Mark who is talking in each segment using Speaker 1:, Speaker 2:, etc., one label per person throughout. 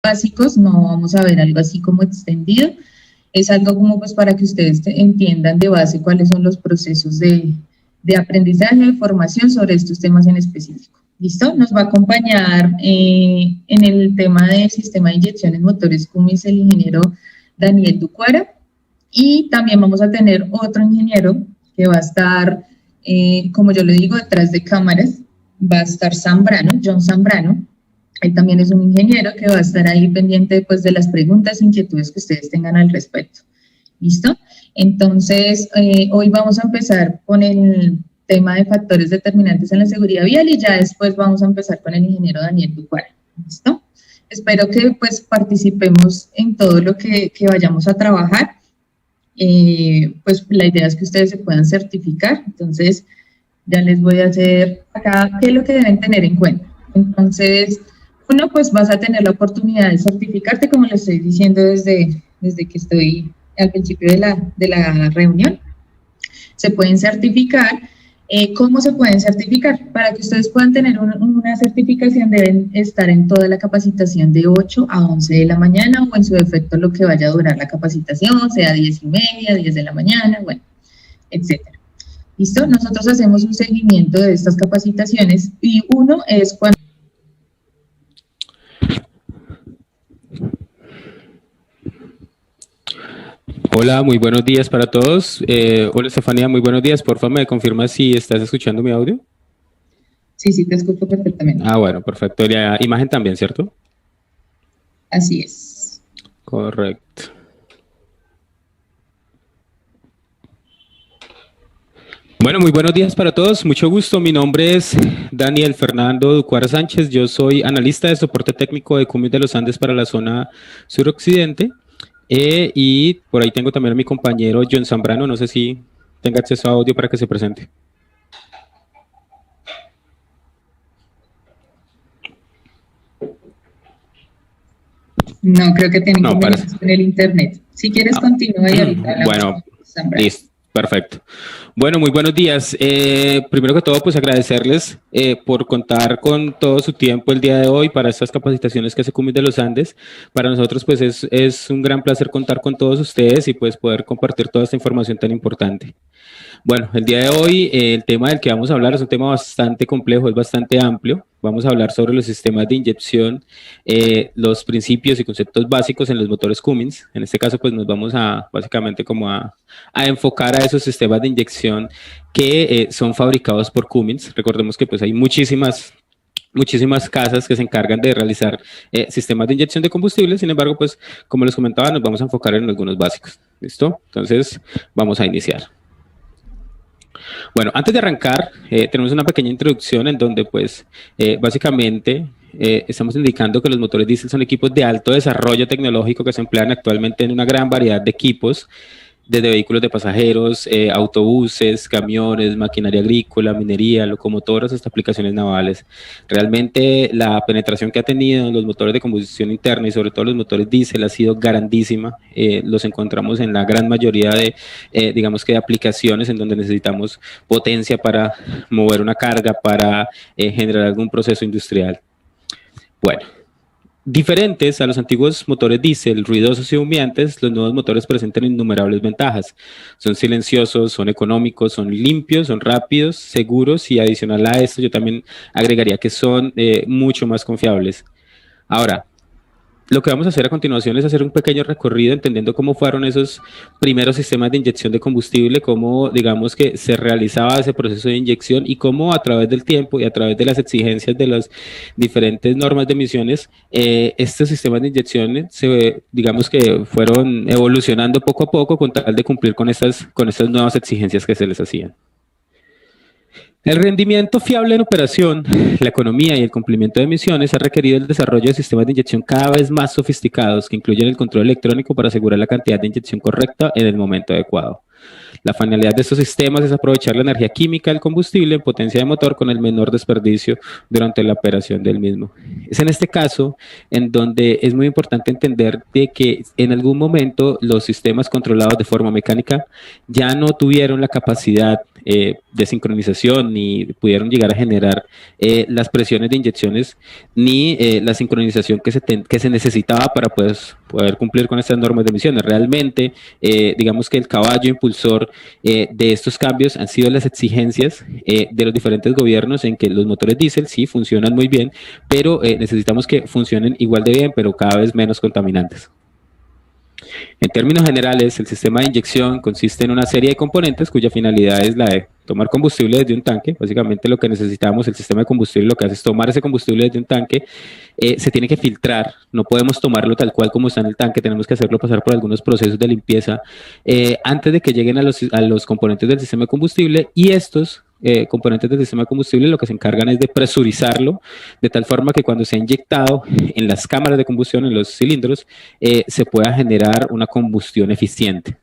Speaker 1: básicos, no vamos a ver algo así como extendido. Es algo como pues para que ustedes entiendan de base cuáles son los procesos de aprendizaje, de formación sobre estos temas en específico. ¿Listo? Nos va a acompañar en el tema de sistema de inyecciones motores Cummins el ingeniero Daniel Ducuara, y también vamos a tener otro ingeniero que va a estar, como yo le digo, detrás de cámaras. Va a estar Zambrano, John Zambrano. Él también es un ingeniero que va a estar ahí pendiente pues, de las preguntas e inquietudes que ustedes tengan al respecto. ¿Listo? Entonces, hoy vamos a empezar con el tema de factores determinantes en la seguridad vial y ya después vamos a empezar con el ingeniero Daniel Ducuara. ¿Listo? Espero que pues participemos en todo lo que vayamos a trabajar. Pues la idea es que ustedes se puedan certificar. Entonces, ya les voy a hacer acá qué es lo que deben tener en cuenta. Entonces, uno, pues vas a tener la oportunidad de certificarte, como les estoy diciendo desde que estoy al principio de la reunión. Se pueden certificar. ¿Cómo se pueden certificar? Para que ustedes puedan tener una certificación deben estar en toda la capacitación de 8 a 11 de la mañana o en su defecto lo que vaya a durar la capacitación, sea 10:30, 10 de la mañana, bueno, etcétera. ¿Listo? Nosotros hacemos un seguimiento de estas capacitaciones y uno es cuando...
Speaker 2: Hola, muy buenos días para todos. Hola, Estefanía, muy buenos días. Por favor, ¿me confirmas si estás escuchando mi audio?
Speaker 1: Sí, te escucho perfectamente.
Speaker 2: Ah, bueno, perfecto. Y la imagen también, ¿cierto?
Speaker 1: Así es.
Speaker 2: Correcto. Bueno, muy buenos días para todos. Mucho gusto. Mi nombre es Daniel Fernando Ducuara Sánchez. Yo soy analista de soporte técnico de Cummins de los Andes para la zona suroccidente. Y por ahí tengo también a mi compañero John Zambrano, no sé si tenga acceso a audio para que se presente.
Speaker 1: No, creo que tiene inconvenientes con el internet. Si quieres, continúa y ahorita.
Speaker 2: Bueno, listo, perfecto. Bueno, muy buenos días. Primero que todo, pues agradecerles por contar con todo su tiempo el día de hoy para estas capacitaciones que hace Cummins de los Andes. Para nosotros, pues es un gran placer contar con todos ustedes y pues poder compartir toda esta información tan importante. Bueno, el día de hoy el tema del que vamos a hablar es un tema bastante complejo, es bastante amplio. Vamos a hablar sobre los sistemas de inyección, los principios y conceptos básicos en los motores Cummins. En este caso, pues nos vamos a básicamente como a enfocar a esos sistemas de inyección que son fabricados por Cummins. Recordemos que pues hay muchísimas casas que se encargan de realizar sistemas de inyección de combustible. Sin embargo, pues como les comentaba, nos vamos a enfocar en algunos básicos. ¿Listo? Entonces, vamos a iniciar. Bueno, antes de arrancar, tenemos una pequeña introducción en donde, pues, básicamente estamos indicando que los motores diésel son equipos de alto desarrollo tecnológico que se emplean actualmente en una gran variedad de equipos, desde vehículos de pasajeros, autobuses, camiones, maquinaria agrícola, minería, locomotoras, hasta aplicaciones navales. Realmente la penetración que ha tenido en los motores de combustión interna y sobre todo los motores diésel ha sido grandísima. Los encontramos en la gran mayoría de, digamos que de aplicaciones en donde necesitamos potencia para mover una carga, para generar algún proceso industrial. Bueno. Diferentes a los antiguos motores diésel, ruidosos y humeantes, los nuevos motores presentan innumerables ventajas. Son silenciosos, son económicos, son limpios, son rápidos, seguros y adicional a esto yo también agregaría que son mucho más confiables. Ahora, lo que vamos a hacer a continuación es hacer un pequeño recorrido entendiendo cómo fueron esos primeros sistemas de inyección de combustible, cómo digamos que se realizaba ese proceso de inyección y cómo a través del tiempo y a través de las exigencias de las diferentes normas de emisiones, estos sistemas de inyección digamos que fueron evolucionando poco a poco con tal de cumplir con estas nuevas exigencias que se les hacían. El rendimiento fiable en operación, la economía y el cumplimiento de emisiones ha requerido el desarrollo de sistemas de inyección cada vez más sofisticados que incluyen el control electrónico para asegurar la cantidad de inyección correcta en el momento adecuado. La finalidad de estos sistemas es aprovechar la energía química del combustible en potencia de motor con el menor desperdicio durante la operación del mismo. Es en este caso en donde es muy importante entender de que en algún momento los sistemas controlados de forma mecánica ya no tuvieron la capacidad de sincronización ni pudieron llegar a generar las presiones de inyecciones ni la sincronización que se necesitaba para poder cumplir con estas normas de emisiones. Realmente, digamos que el caballo impulsor de estos cambios han sido las exigencias de los diferentes gobiernos en que los motores diésel sí funcionan muy bien, pero necesitamos que funcionen igual de bien, pero cada vez menos contaminantes. En términos generales, el sistema de inyección consiste en una serie de componentes cuya finalidad es la de tomar combustible desde un tanque. Básicamente lo que necesitamos, el sistema de combustible lo que hace es tomar ese combustible desde un tanque, se tiene que filtrar, no podemos tomarlo tal cual como está en el tanque, tenemos que hacerlo pasar por algunos procesos de limpieza antes de que lleguen a los componentes del sistema de combustible, y estos componentes del sistema de combustible lo que se encargan es de presurizarlo de tal forma que cuando sea inyectado en las cámaras de combustión, en los cilindros, se pueda generar una combustión eficiente.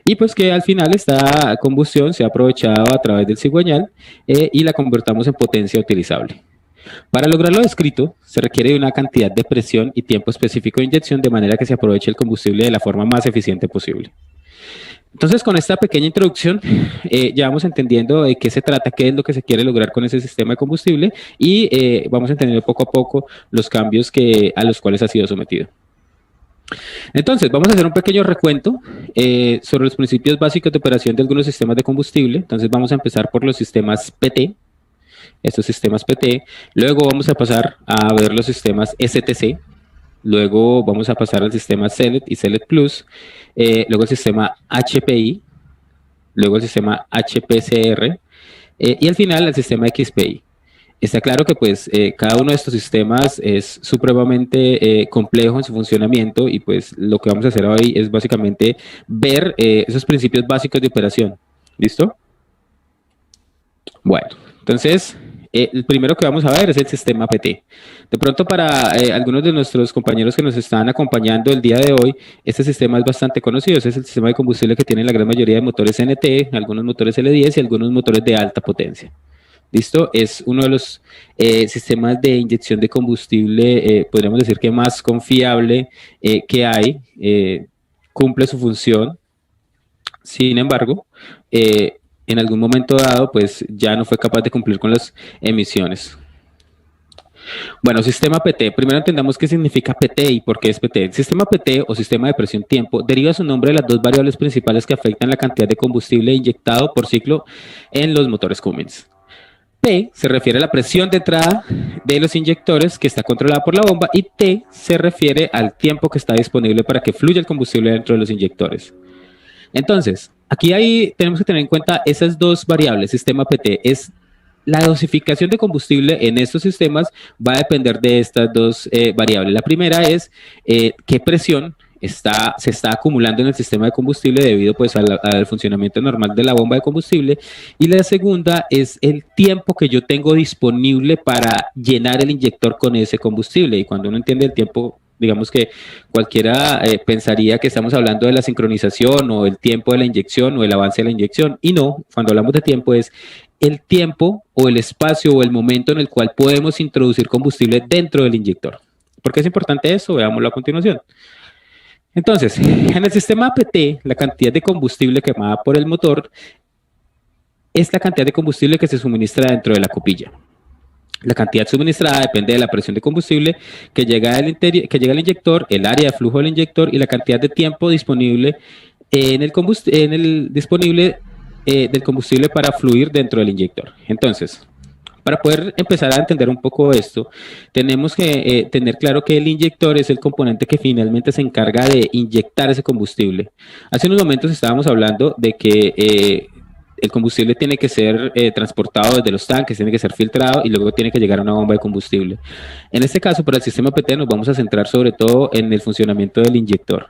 Speaker 2: Y pues que al final esta combustión sea aprovechada a través del cigüeñal y la convertamos en potencia utilizable. Para lograr lo descrito, se requiere de una cantidad de presión y tiempo específico de inyección de manera que se aproveche el combustible de la forma más eficiente posible. Entonces, con esta pequeña introducción, ya vamos entendiendo de qué se trata, qué es lo que se quiere lograr con ese sistema de combustible y vamos entendiendo poco a poco los cambios a los cuales ha sido sometido. Entonces, vamos a hacer un pequeño recuento sobre los principios básicos de operación de algunos sistemas de combustible. Entonces, vamos a empezar por los sistemas PT, estos sistemas PT. Luego vamos a pasar a ver los sistemas STC. Luego vamos a pasar al sistema CELET y CELET Plus, luego el sistema HPI, luego el sistema HPCR y al final el sistema XPI. Está claro que pues cada uno de estos sistemas es supremamente complejo en su funcionamiento y pues lo que vamos a hacer hoy es básicamente ver esos principios básicos de operación. ¿Listo? Bueno, entonces el primero que vamos a ver es el sistema PT. De pronto para algunos de nuestros compañeros que nos están acompañando el día de hoy, este sistema es bastante conocido. Ese es el sistema de combustible que tiene la gran mayoría de motores NT, algunos motores L10 y algunos motores de alta potencia. ¿Listo? Es uno de los sistemas de inyección de combustible, podríamos decir que más confiable que hay, cumple su función. Sin embargo, en algún momento dado, pues ya no fue capaz de cumplir con las emisiones. Bueno, sistema PT. Primero entendamos qué significa PT y por qué es PT. El sistema PT o sistema de presión-tiempo deriva su nombre de las dos variables principales que afectan la cantidad de combustible inyectado por ciclo en los motores Cummins. P se refiere a la presión de entrada de los inyectores que está controlada por la bomba y T se refiere al tiempo que está disponible para que fluya el combustible dentro de los inyectores. Entonces, aquí tenemos que tener en cuenta esas dos variables. Sistema PT es la dosificación de combustible en estos sistemas va a depender de estas dos variables. La primera es qué presión se está acumulando en el sistema de combustible debido pues al funcionamiento normal de la bomba de combustible, y la segunda es el tiempo que yo tengo disponible para llenar el inyector con ese combustible. Y cuando uno entiende el tiempo, digamos que cualquiera pensaría que estamos hablando de la sincronización o el tiempo de la inyección o el avance de la inyección, y no, cuando hablamos de tiempo es el tiempo o el espacio o el momento en el cual podemos introducir combustible dentro del inyector. ¿Por qué es importante eso? Veámoslo a continuación. Entonces, en el sistema PT, la cantidad de combustible quemada por el motor es la cantidad de combustible que se suministra dentro de la copilla. La cantidad suministrada depende de la presión de combustible que llega al inyector, el área de flujo del inyector y la cantidad de tiempo disponible del combustible para fluir dentro del inyector. Entonces, para poder empezar a entender un poco esto, tenemos que tener claro que el inyector es el componente que finalmente se encarga de inyectar ese combustible. Hace unos momentos estábamos hablando de que el combustible tiene que ser transportado desde los tanques, tiene que ser filtrado y luego tiene que llegar a una bomba de combustible. En este caso, para el sistema PT nos vamos a centrar sobre todo en el funcionamiento del inyector.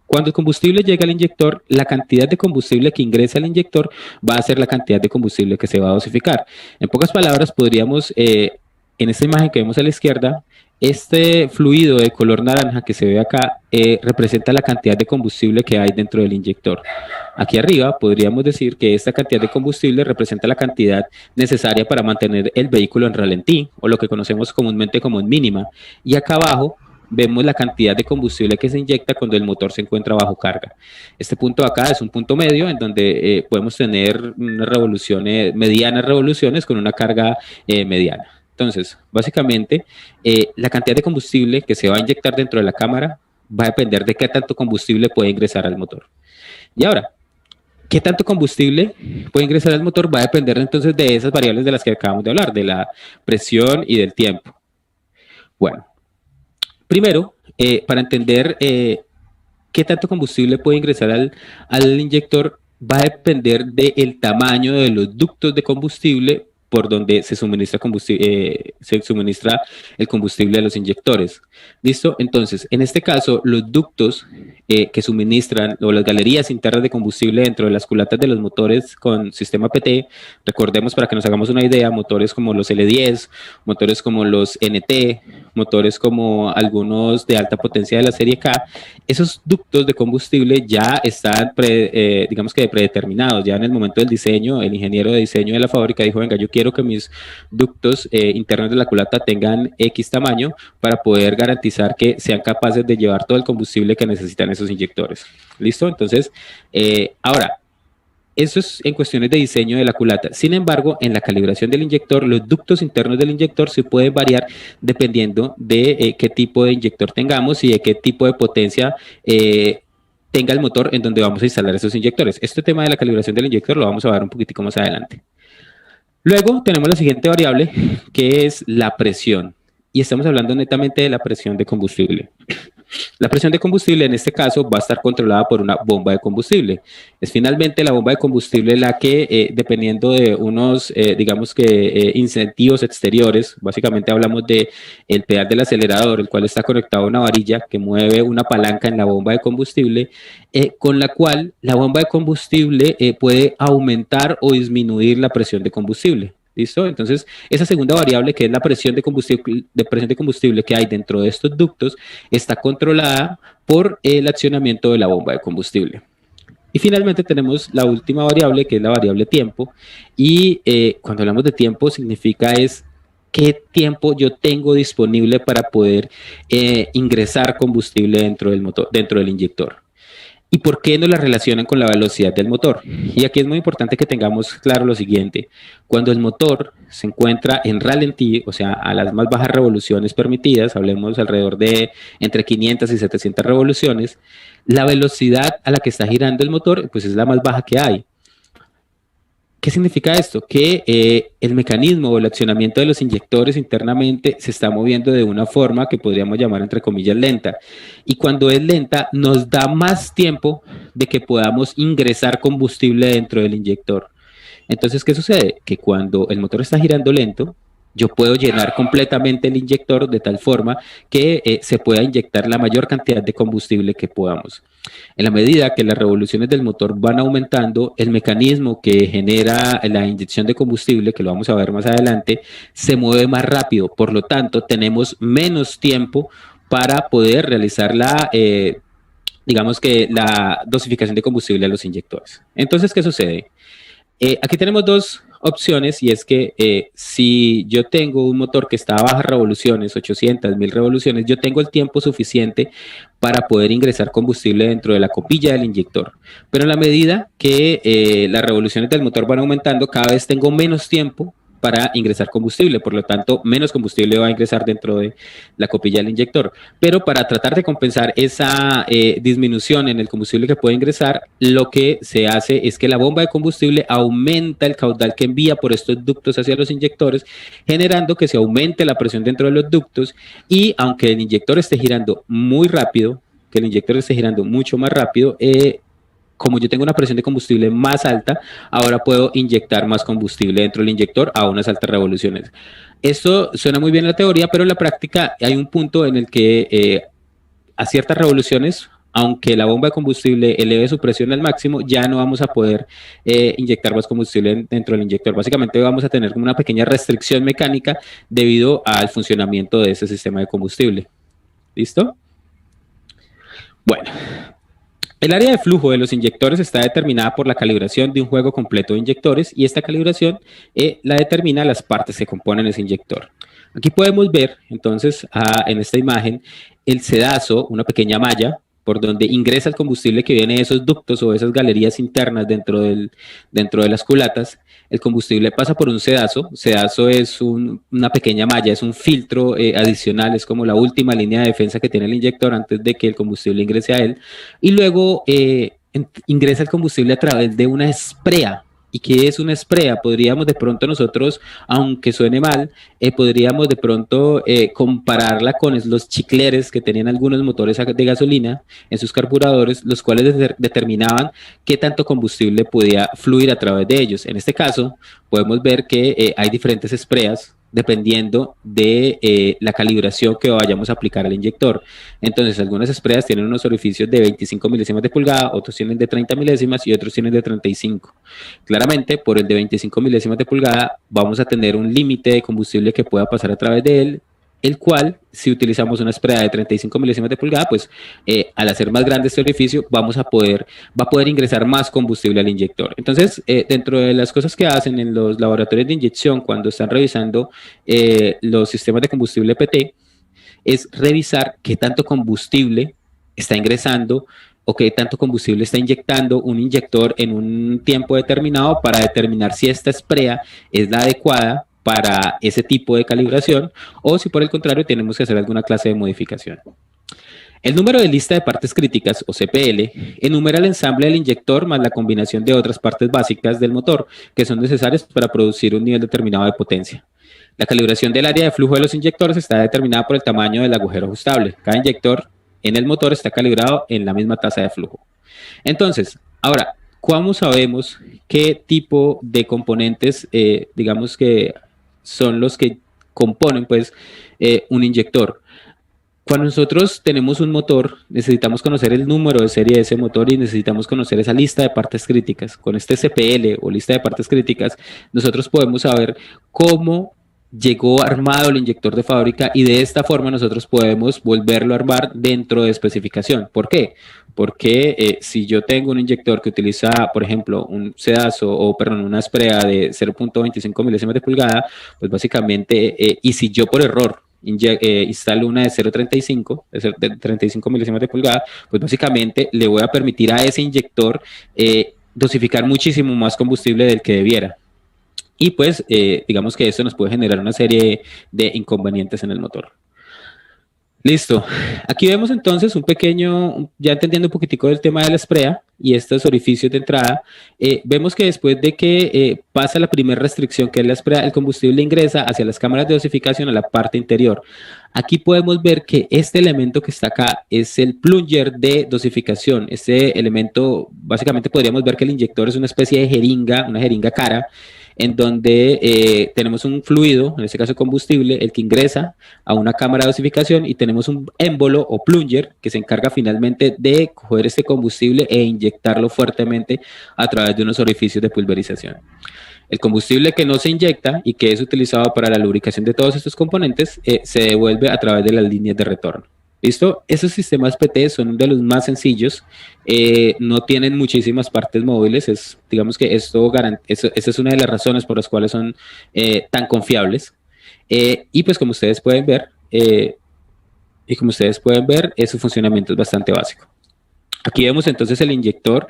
Speaker 2: Cuando el combustible llega al inyector, la cantidad de combustible que ingresa al inyector va a ser la cantidad de combustible que se va a dosificar. En pocas palabras, podríamos, en esta imagen que vemos a la izquierda, este fluido de color naranja que se ve acá representa la cantidad de combustible que hay dentro del inyector. Aquí arriba podríamos decir que esta cantidad de combustible representa la cantidad necesaria para mantener el vehículo en ralentí, o lo que conocemos comúnmente como en mínima. Y acá abajo vemos la cantidad de combustible que se inyecta cuando el motor se encuentra bajo carga. Este punto acá es un punto medio en donde podemos tener unas revoluciones, medianas revoluciones con una carga mediana. Entonces, básicamente, la cantidad de combustible que se va a inyectar dentro de la cámara va a depender de qué tanto combustible puede ingresar al motor. Y ahora, ¿qué tanto combustible puede ingresar al motor? Va a depender entonces de esas variables de las que acabamos de hablar, de la presión y del tiempo. Bueno, primero, para entender qué tanto combustible puede ingresar al inyector, va a depender del tamaño de los ductos de combustible por donde se suministra el combustible a los inyectores. ¿Listo? Entonces, en este caso, los ductos que suministran, o las galerías internas de combustible dentro de las culatas de los motores con sistema PT, recordemos para que nos hagamos una idea, motores como los L10, motores como los NT, motores como algunos de alta potencia de la serie K, esos ductos de combustible ya están, digamos que predeterminados. Ya en el momento del diseño, el ingeniero de diseño de la fábrica dijo, venga, yo quiero que mis ductos internos de la culata tengan X tamaño para poder garantizar que sean capaces de llevar todo el combustible que necesitan esos inyectores. ¿Listo? Entonces, ahora, eso es en cuestiones de diseño de la culata. Sin embargo, en la calibración del inyector, los ductos internos del inyector se pueden variar dependiendo de qué tipo de inyector tengamos y de qué tipo de potencia tenga el motor en donde vamos a instalar esos inyectores. Este tema de la calibración del inyector lo vamos a ver un poquitico más adelante. Luego tenemos la siguiente variable, que es la presión. Y estamos hablando netamente de la presión de combustible. La presión de combustible en este caso va a estar controlada por una bomba de combustible. Es finalmente la bomba de combustible la que, dependiendo de unos, digamos que incentivos exteriores, básicamente hablamos de el pedal del acelerador, el cual está conectado a una varilla que mueve una palanca en la bomba de combustible, con la cual la bomba de combustible puede aumentar o disminuir la presión de combustible. ¿Listo? Entonces, esa segunda variable, que es la presión de combustible que hay dentro de estos ductos, está controlada por el accionamiento de la bomba de combustible. Y finalmente tenemos la última variable, que es la variable tiempo. Y cuando hablamos de tiempo, significa es qué tiempo yo tengo disponible para poder ingresar combustible dentro del motor, dentro del inyector. ¿Y por qué no la relacionan con la velocidad del motor? Y aquí es muy importante que tengamos claro lo siguiente. Cuando el motor se encuentra en ralentí, o sea, a las más bajas revoluciones permitidas, hablemos alrededor de entre 500 y 700 revoluciones, la velocidad a la que está girando el motor, pues es la más baja que hay. ¿Qué significa esto? Que el mecanismo o el accionamiento de los inyectores internamente se está moviendo de una forma que podríamos llamar entre comillas lenta. Y cuando es lenta nos da más tiempo de que podamos ingresar combustible dentro del inyector. Entonces, ¿qué sucede? Que cuando el motor está girando lento, yo puedo llenar completamente el inyector de tal forma que se pueda inyectar la mayor cantidad de combustible que podamos. En la medida que las revoluciones del motor van aumentando, el mecanismo que genera la inyección de combustible, que lo vamos a ver más adelante, se mueve más rápido. Por lo tanto, tenemos menos tiempo para poder realizar digamos que la dosificación de combustible a los inyectores. Entonces, ¿qué sucede? Aquí tenemos dos opciones, y es que si yo tengo un motor que está a bajas revoluciones, 800, 1000 revoluciones, yo tengo el tiempo suficiente para poder ingresar combustible dentro de la copilla del inyector. Pero en la medida que las revoluciones del motor van aumentando, cada vez tengo menos tiempo para ingresar combustible, por lo tanto, menos combustible va a ingresar dentro de la copilla del inyector. Pero para tratar de compensar esa disminución en el combustible que puede ingresar, lo que se hace es que la bomba de combustible aumenta el caudal que envía por estos ductos hacia los inyectores, generando que se aumente la presión dentro de los ductos, y aunque el inyector esté girando muy rápido, que el inyector esté girando mucho más rápido, como yo tengo una presión de combustible más alta, ahora puedo inyectar más combustible dentro del inyector a unas altas revoluciones. Esto suena muy bien en la teoría, pero en la práctica hay un punto en el que a ciertas revoluciones, aunque la bomba de combustible eleve su presión al máximo, ya no vamos a poder inyectar más combustible dentro del inyector. Básicamente vamos a tener como una pequeña restricción mecánica debido al funcionamiento de ese sistema de combustible. ¿Listo? Bueno, el área de flujo de los inyectores está determinada por la calibración de un juego completo de inyectores y esta calibración la determina las partes que componen ese inyector. Aquí podemos ver, entonces, en esta imagen, el sedazo, una pequeña malla, por donde ingresa el combustible que viene de esos ductos o esas galerías internas dentro de las culatas. El combustible pasa por un sedazo. Sedazo es una pequeña malla, es un filtro adicional, es como la última línea de defensa que tiene el inyector antes de que el combustible ingrese a él. Y luego ingresa el combustible a través de una esprea. ¿Y qué es una esprea? Podríamos de pronto nosotros, aunque suene mal, podríamos de pronto compararla con los chicleres que tenían algunos motores de gasolina en sus carburadores, los cuales determinaban qué tanto combustible podía fluir a través de ellos. En este caso, podemos ver que hay diferentes espreas dependiendo de la calibración que vayamos a aplicar al inyector. Entonces, algunas espreas tienen unos orificios de 25 milésimas de pulgada, otros tienen de 30 milésimas y otros tienen de 35. Claramente, por el de 25 milésimas de pulgada, vamos a tener un límite de combustible que pueda pasar a través de él, el cual, si utilizamos una esprea de 35 milésimas de pulgada, pues al hacer más grande este orificio, va a poder ingresar más combustible al inyector. Entonces, dentro de las cosas que hacen en los laboratorios de inyección, cuando están revisando los sistemas de combustible PT, es revisar qué tanto combustible está ingresando o qué tanto combustible está inyectando un inyector en un tiempo determinado para determinar si esta esprea es la adecuada para ese tipo de calibración o si por el contrario tenemos que hacer alguna clase de modificación. El número de lista de partes críticas, o CPL, enumera el ensamble del inyector más la combinación de otras partes básicas del motor que son necesarias para producir un nivel determinado de potencia. La calibración del área de flujo de los inyectores está determinada por el tamaño del agujero ajustable. Cada inyector en el motor está calibrado en la misma tasa de flujo. Entonces, ahora, ¿cómo sabemos qué tipo de componentes, digamos que son los que componen pues un inyector? Cuando nosotros tenemos un motor, necesitamos conocer el número de serie de ese motor y necesitamos conocer esa lista de partes críticas. Con este CPL o lista de partes críticas, nosotros podemos saber cómo llegó armado el inyector de fábrica y de esta forma nosotros podemos volverlo a armar dentro de especificación. ¿Por qué? Porque si yo tengo un inyector que utiliza, por ejemplo, un sedazo o, perdón, una esprea de 0.25 milésimas de pulgada, pues básicamente, y si yo por error instalo una de 0.35, de 35 milésimas de pulgada, pues básicamente le voy a permitir a ese inyector dosificar muchísimo más combustible del que debiera. Y pues, digamos que esto nos puede generar una serie de inconvenientes en el motor. Listo. Aquí vemos entonces un pequeño, ya entendiendo un poquitico del tema de la esprea y estos orificios de entrada, vemos que después de que pasa la primera restricción, que es la esprea, el combustible ingresa hacia las cámaras de dosificación a la parte interior. Aquí podemos ver que este elemento que está acá es el plunger de dosificación. Este elemento, básicamente podríamos ver que el inyector es una especie de jeringa, una jeringa cara, en donde tenemos un fluido, en este caso combustible, el que ingresa a una cámara de dosificación y tenemos un émbolo o plunger que se encarga finalmente de coger este combustible e inyectarlo fuertemente a través de unos orificios de pulverización. El combustible que no se inyecta y que es utilizado para la lubricación de todos estos componentes se devuelve a través de las líneas de retorno. ¿Listo? Esos sistemas PT son de los más sencillos, no tienen muchísimas partes móviles, digamos que esa es una de las razones por las cuales son tan confiables. Y pues como ustedes pueden ver, su funcionamiento es bastante básico. Aquí vemos entonces el inyector,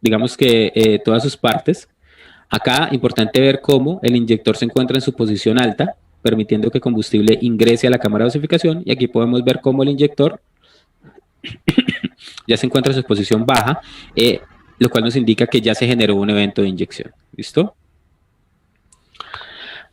Speaker 2: digamos que todas sus partes. Acá, importante ver cómo el inyector se encuentra en su posición alta, permitiendo que combustible ingrese a la cámara de dosificación, y aquí podemos ver cómo el inyector ya se encuentra en su posición baja, lo cual nos indica que ya se generó un evento de inyección. ¿Listo?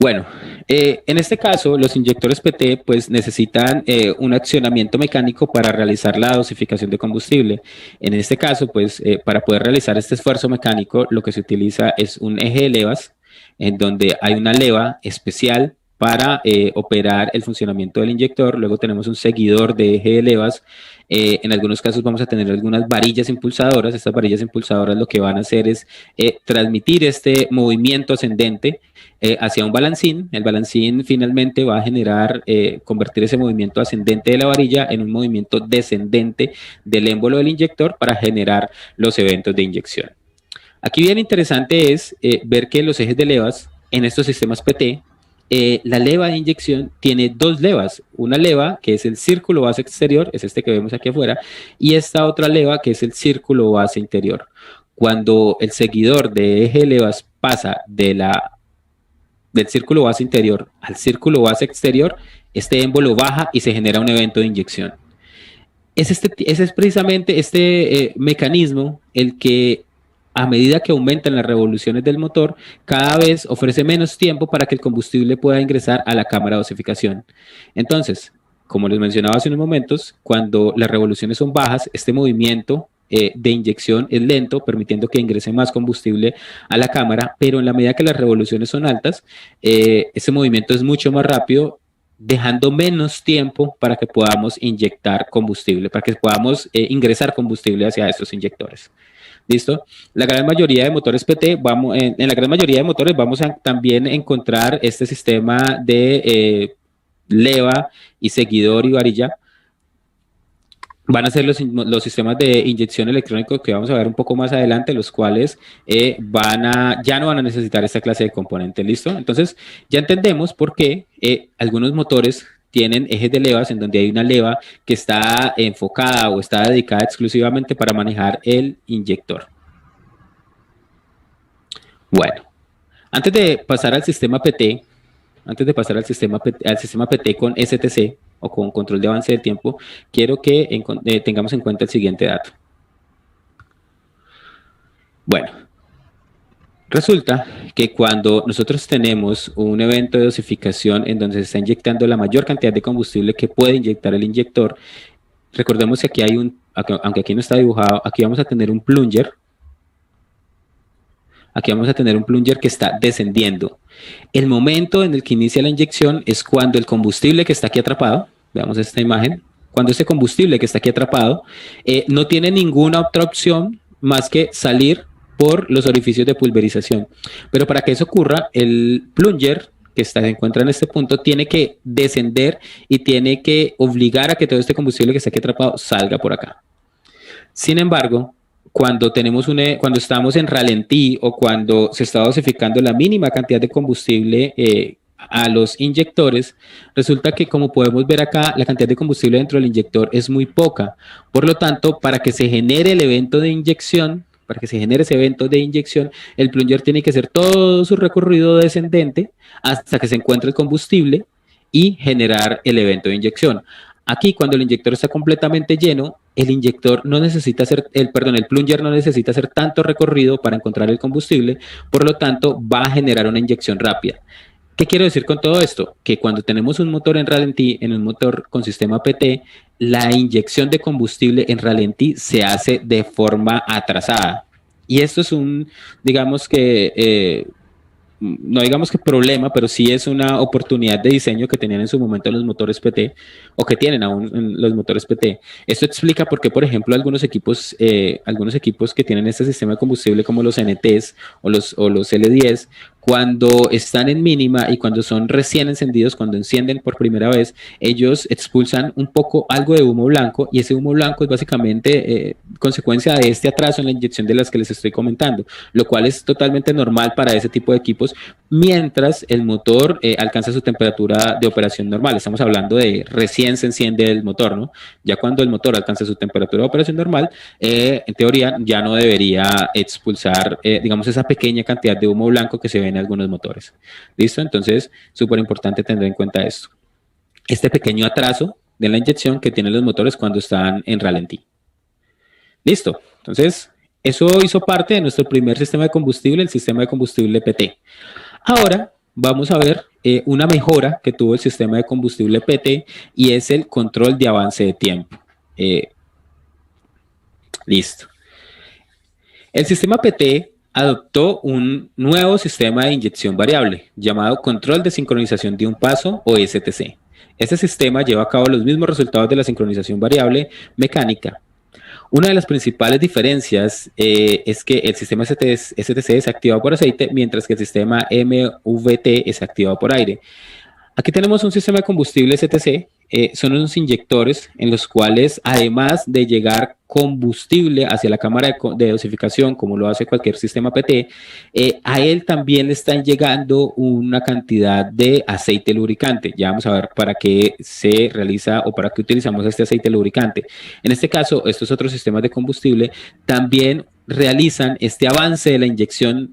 Speaker 2: Bueno, en este caso, los inyectores PT pues necesitan un accionamiento mecánico para realizar la dosificación de combustible. En este caso, pues para poder realizar este esfuerzo mecánico, lo que se utiliza es un eje de levas, en donde hay una leva especial para operar el funcionamiento del inyector. Luego tenemos un seguidor de eje de levas. En algunos casos vamos a tener algunas varillas impulsadoras. Estas varillas impulsadoras lo que van a hacer es transmitir este movimiento ascendente hacia un balancín. El balancín finalmente va a generar, convertir ese movimiento ascendente de la varilla en un movimiento descendente del émbolo del inyector para generar los eventos de inyección. Aquí bien interesante es ver que los ejes de levas en estos sistemas PT, la leva de inyección tiene dos levas, una leva que es el círculo base exterior, es este que vemos aquí afuera, y esta otra leva que es el círculo base interior. Cuando el seguidor de eje de levas pasa del círculo base interior al círculo base exterior, este émbolo baja y se genera un evento de inyección. Ese es precisamente este mecanismo el que a medida que aumentan las revoluciones del motor, cada vez ofrece menos tiempo para que el combustible pueda ingresar a la cámara de dosificación. Entonces, como les mencionaba hace unos momentos, cuando las revoluciones son bajas, este movimiento de inyección es lento, permitiendo que ingrese más combustible a la cámara, pero en la medida que las revoluciones son altas, ese movimiento es mucho más rápido, dejando menos tiempo para que podamos inyectar combustible, para que podamos ingresar combustible hacia estos inyectores. ¿Listo? La gran mayoría de motores PT, en la gran mayoría de motores vamos a también encontrar este sistema de leva y seguidor y varilla. Van a ser los sistemas de inyección electrónico que vamos a ver un poco más adelante, los cuales ya no van a necesitar esta clase de componente. ¿Listo? Entonces, ya entendemos por qué algunos motores tienen ejes de levas en donde hay una leva que está enfocada o está dedicada exclusivamente para manejar el inyector. Bueno, antes de pasar al sistema PT, al sistema PT con STC o con control de avance del tiempo, quiero que tengamos en cuenta el siguiente dato. Bueno, resulta que cuando nosotros tenemos un evento de dosificación en donde se está inyectando la mayor cantidad de combustible que puede inyectar el inyector, recordemos que aquí hay aunque aquí no está dibujado, aquí vamos a tener un plunger. Aquí vamos a tener un plunger que está descendiendo. El momento en el que inicia la inyección es cuando el combustible que está aquí atrapado, veamos esta imagen, cuando este combustible que está aquí atrapado no tiene ninguna otra opción más que salir por los orificios de pulverización. Pero para que eso ocurra, el plunger que se encuentra en este punto tiene que descender y tiene que obligar a que todo este combustible que está aquí atrapado salga por acá. Sin embargo, cuando estamos en ralentí o cuando se está dosificando la mínima cantidad de combustible a los inyectores, resulta que, como podemos ver acá, la cantidad de combustible dentro del inyector es muy poca. Por lo tanto, para que se genere el evento de inyección, el plunger tiene que hacer todo su recorrido descendente hasta que se encuentre el combustible y generar el evento de inyección. Aquí, cuando el inyector está completamente lleno, el plunger no necesita hacer tanto recorrido para encontrar el combustible, por lo tanto, va a generar una inyección rápida. ¿Qué quiero decir con todo esto? Que cuando tenemos un motor en ralentí, en un motor con sistema PT, la inyección de combustible en ralentí se hace de forma atrasada. Y esto es no digamos que problema, pero sí es una oportunidad de diseño que tenían en su momento los motores PT, o que tienen aún en los motores PT. Esto explica por qué, por ejemplo, algunos equipos que tienen este sistema de combustible, como los NTs o los L10, cuando están en mínima y cuando son recién encendidos, cuando encienden por primera vez, ellos expulsan algo de humo blanco, y ese humo blanco es básicamente consecuencia de este atraso en la inyección de las que les estoy comentando, lo cual es totalmente normal para ese tipo de equipos, mientras el motor alcanza su temperatura de operación normal. Estamos hablando de recién se enciende el motor, ¿no? Ya cuando el motor alcanza su temperatura de operación normal, en teoría ya no debería expulsar, digamos, esa pequeña cantidad de humo blanco que se ve en algunos motores. ¿Listo? Entonces, súper importante tener en cuenta esto. Este pequeño atraso de la inyección que tienen los motores cuando están en ralentí. ¿Listo? Entonces, eso hizo parte de nuestro primer sistema de combustible, el sistema de combustible PT. Ahora vamos a ver una mejora que tuvo el sistema de combustible PT, y es el control de avance de tiempo. Listo. El sistema PT adoptó un nuevo sistema de inyección variable llamado Control de Sincronización de un Paso o STC. Este sistema lleva a cabo los mismos resultados de la sincronización variable mecánica. Una de las principales diferencias es que el sistema STC es activado por aceite, mientras que el sistema MVT es activado por aire. Aquí tenemos un sistema de combustible STC, son unos inyectores en los cuales, además de llegar combustible hacia la cámara de dosificación, como lo hace cualquier sistema PT, a él también le están llegando una cantidad de aceite lubricante. Ya vamos a ver para qué se realiza o para qué utilizamos este aceite lubricante. En este caso, estos otros sistemas de combustible también realizan este avance de la inyección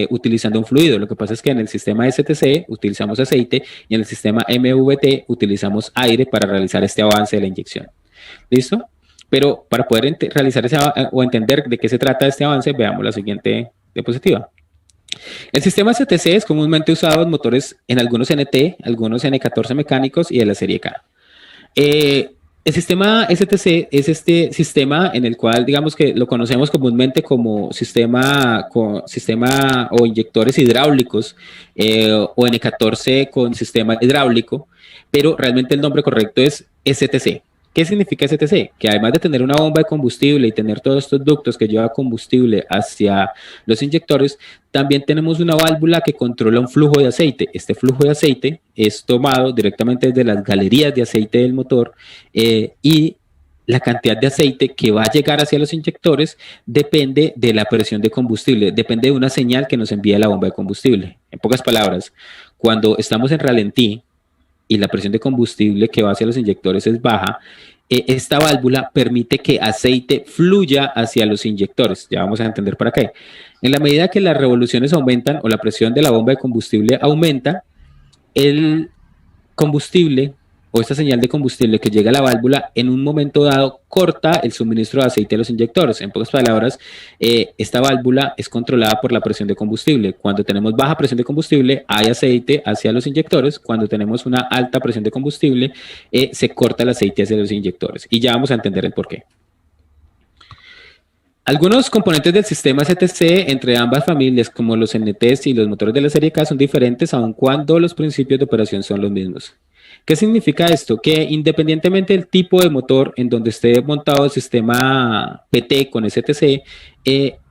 Speaker 2: utilizando un fluido. Lo que pasa es que en el sistema STC utilizamos aceite y en el sistema MVT utilizamos aire para realizar este avance de la inyección. ¿Listo? Pero para poder realizar o entender de qué se trata este avance, veamos la siguiente diapositiva. El sistema STC es comúnmente usado en motores en algunos NT, algunos N14 mecánicos y de la serie K. El sistema STC es este sistema en el cual, digamos que lo conocemos comúnmente como sistema o inyectores hidráulicos o N14 con sistema hidráulico, pero realmente el nombre correcto es STC. ¿Qué significa STC? Que además de tener una bomba de combustible y tener todos estos ductos que llevan combustible hacia los inyectores, también tenemos una válvula que controla un flujo de aceite. Este flujo de aceite es tomado directamente desde las galerías de aceite del motor y la cantidad de aceite que va a llegar hacia los inyectores depende de la presión de combustible, depende de una señal que nos envía la bomba de combustible. En pocas palabras, cuando estamos en ralentí, y la presión de combustible que va hacia los inyectores es baja, esta válvula permite que aceite fluya hacia los inyectores. Ya vamos a entender para qué. En la medida que las revoluciones aumentan o la presión de la bomba de combustible aumenta, el combustible o esta señal de combustible que llega a la válvula en un momento dado corta el suministro de aceite a los inyectores. En pocas palabras, esta válvula es controlada por la presión de combustible. Cuando tenemos baja presión de combustible, hay aceite hacia los inyectores. Cuando tenemos una alta presión de combustible, se corta el aceite hacia los inyectores. Y ya vamos a entender el porqué. Algunos componentes del sistema STC entre ambas familias, como los NTs y los motores de la serie K, son diferentes, aun cuando los principios de operación son los mismos. ¿Qué significa esto? Que independientemente del tipo de motor en donde esté montado el sistema PT con STC,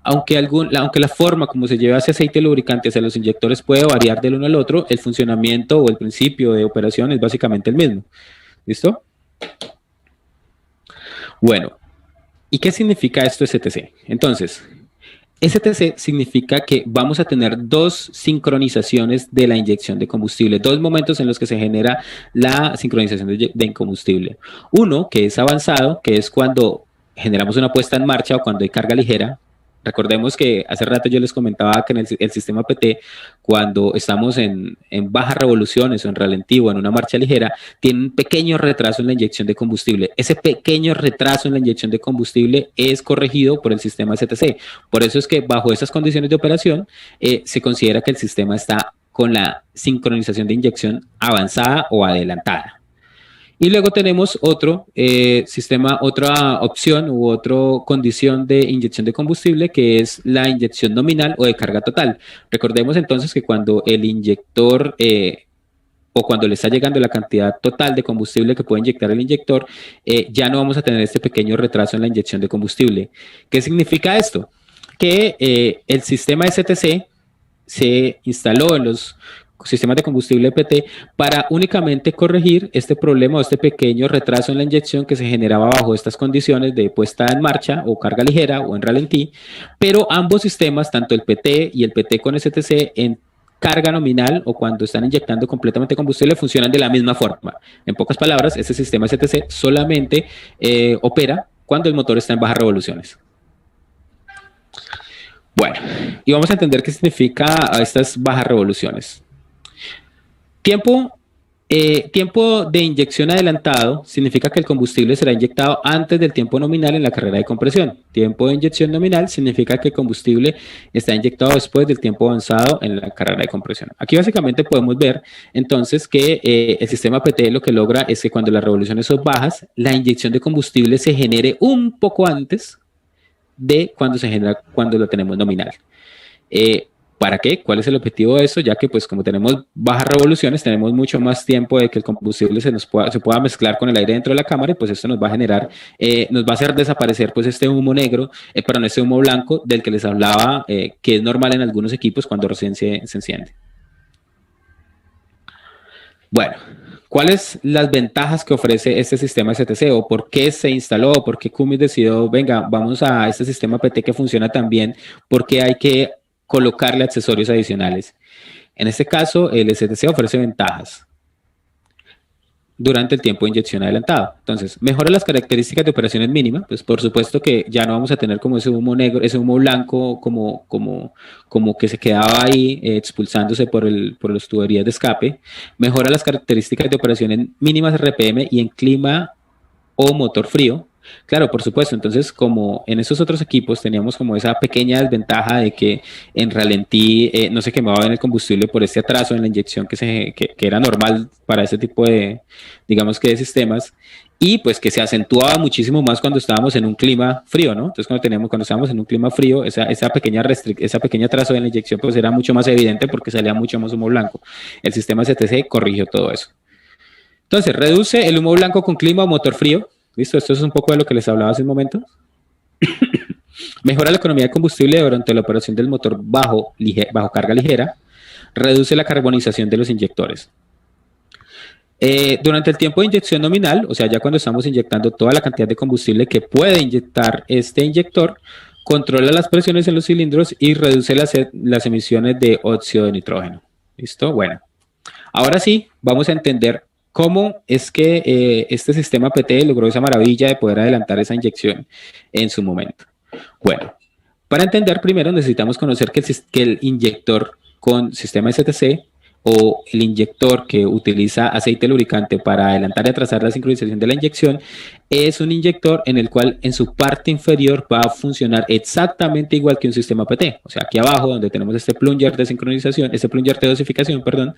Speaker 2: aunque la forma como se lleva ese aceite lubricante hacia los inyectores puede variar del uno al otro, el funcionamiento o el principio de operación es básicamente el mismo. ¿Listo? Bueno, ¿y qué significa esto STC? Entonces, STC significa que vamos a tener dos sincronizaciones de la inyección de combustible, dos momentos en los que se genera la sincronización de combustible. Uno, que es avanzado, que es cuando generamos una puesta en marcha o cuando hay carga ligera. Recordemos que hace rato yo les comentaba que en el sistema PT, cuando estamos en bajas revoluciones o en ralentí o en una marcha ligera, tiene un pequeño retraso en la inyección de combustible. Ese pequeño retraso en la inyección de combustible es corregido por el sistema STC. Por eso es que bajo esas condiciones de operación se considera que el sistema está con la sincronización de inyección avanzada o adelantada. Y luego tenemos otro sistema, otra opción u otra condición de inyección de combustible, que es la inyección nominal o de carga total. Recordemos entonces que cuando el inyector o cuando le está llegando la cantidad total de combustible que puede inyectar el inyector, ya no vamos a tener este pequeño retraso en la inyección de combustible. ¿Qué significa esto? Que el sistema STC se instaló en los sistemas de combustible PT para únicamente corregir este problema o este pequeño retraso en la inyección que se generaba bajo estas condiciones de puesta en marcha o carga ligera o en ralentí, pero ambos sistemas, tanto el PT y el PT con STC en carga nominal o cuando están inyectando completamente combustible, funcionan de la misma forma. En pocas palabras, este sistema STC solamente opera cuando el motor está en bajas revoluciones. Bueno, y vamos a entender qué significa estas bajas revoluciones. Tiempo de inyección adelantado significa que el combustible será inyectado antes del tiempo nominal en la carrera de compresión. Tiempo de inyección nominal significa que el combustible está inyectado después del tiempo avanzado en la carrera de compresión. Aquí básicamente podemos ver entonces que el sistema PT lo que logra es que cuando las revoluciones son bajas, la inyección de combustible se genere un poco antes de cuando lo tenemos nominal. ¿Para qué? ¿Cuál es el objetivo de eso? Ya que pues como tenemos bajas revoluciones, tenemos mucho más tiempo de que el combustible se pueda mezclar con el aire dentro de la cámara, y pues esto nos va a generar, nos va a hacer desaparecer pues este humo negro, perdón, este humo blanco del que les hablaba, que es normal en algunos equipos cuando recién se enciende. Bueno, ¿cuáles las ventajas que ofrece este sistema STC, o por qué se instaló, por qué Cummins decidió, venga, vamos a este sistema PT que funciona tan bien, por qué hay que colocarle accesorios adicionales? En este caso, el STC ofrece ventajas durante el tiempo de inyección adelantado. Entonces, mejora las características de operaciones mínimas, pues por supuesto que ya no vamos a tener como ese humo negro, ese humo blanco como que se quedaba ahí expulsándose por las tuberías de escape. Mejora las características de operaciones mínimas RPM y en clima o motor frío. Claro, por supuesto. Entonces, como en esos otros equipos teníamos como esa pequeña desventaja de que en ralentí no se quemaba bien el combustible por este atraso en la inyección que era normal para ese tipo de, digamos que de sistemas, y pues que se acentuaba muchísimo más cuando estábamos en un clima frío, ¿no? Entonces, cuando estábamos en un clima frío, esa pequeña atraso en la inyección pues era mucho más evidente porque salía mucho más humo blanco. El sistema STC corrigió todo eso. Entonces, reduce el humo blanco con clima o motor frío. ¿Listo? Esto es un poco de lo que les hablaba hace un momento. Mejora la economía de combustible durante la operación del motor bajo carga ligera. Reduce la carbonización de los inyectores. Durante el tiempo de inyección nominal, o sea, ya cuando estamos inyectando toda la cantidad de combustible que puede inyectar este inyector, controla las presiones en los cilindros y reduce las emisiones de óxido de nitrógeno. ¿Listo? Bueno, ahora sí, vamos a entender cómo es que este sistema PT logró esa maravilla de poder adelantar esa inyección en su momento. Bueno, para entender primero necesitamos conocer que el inyector con sistema STC, o el inyector que utiliza aceite lubricante para adelantar y atrasar la sincronización de la inyección, es un inyector en el cual en su parte inferior va a funcionar exactamente igual que un sistema PT. O sea, aquí abajo donde tenemos este plunger de sincronización, este plunger de dosificación, perdón,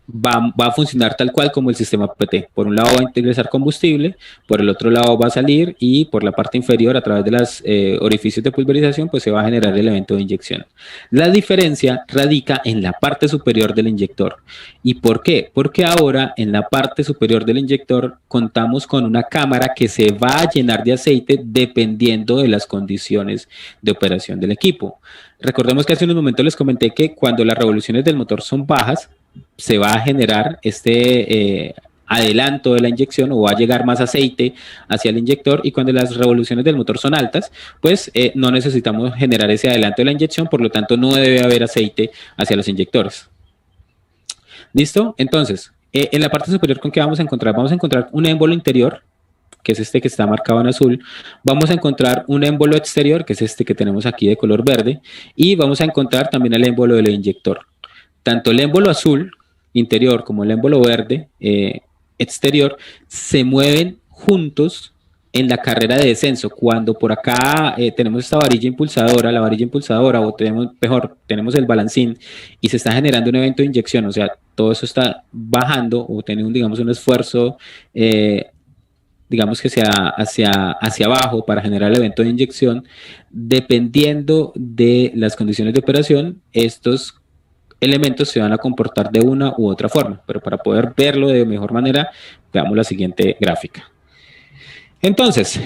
Speaker 2: va a funcionar tal cual como el sistema PT. Por un lado va a ingresar combustible, por el otro lado va a salir, y por la parte inferior a través de los orificios de pulverización pues se va a generar el evento de inyección. La diferencia radica en la parte superior del inyector. ¿Y por qué? Porque ahora en la parte superior del inyector contamos con una cámara que se va a llenar de aceite dependiendo de las condiciones de operación del equipo. Recordemos que hace unos momentos les comenté que cuando las revoluciones del motor son bajas, se va a generar este adelanto de la inyección, o va a llegar más aceite hacia el inyector, y cuando las revoluciones del motor son altas, pues no necesitamos generar ese adelanto de la inyección, por lo tanto no debe haber aceite hacia los inyectores. ¿Listo? Entonces, en la parte superior, ¿con qué vamos a encontrar? Vamos a encontrar un émbolo interior, que es este que está marcado en azul. Vamos a encontrar un émbolo exterior, que es este que tenemos aquí de color verde, y vamos a encontrar también el émbolo del inyector. Tanto el émbolo azul interior como el émbolo verde exterior se mueven juntos en la carrera de descenso. Cuando por acá tenemos esta varilla impulsadora, o tenemos el balancín y se está generando un evento de inyección, o sea, todo eso está bajando o tiene digamos, un esfuerzo digamos que sea hacia abajo para generar el evento de inyección. Dependiendo de las condiciones de operación, estos elementos se van a comportar de una u otra forma, pero para poder verlo de mejor manera, veamos la siguiente gráfica. Entonces,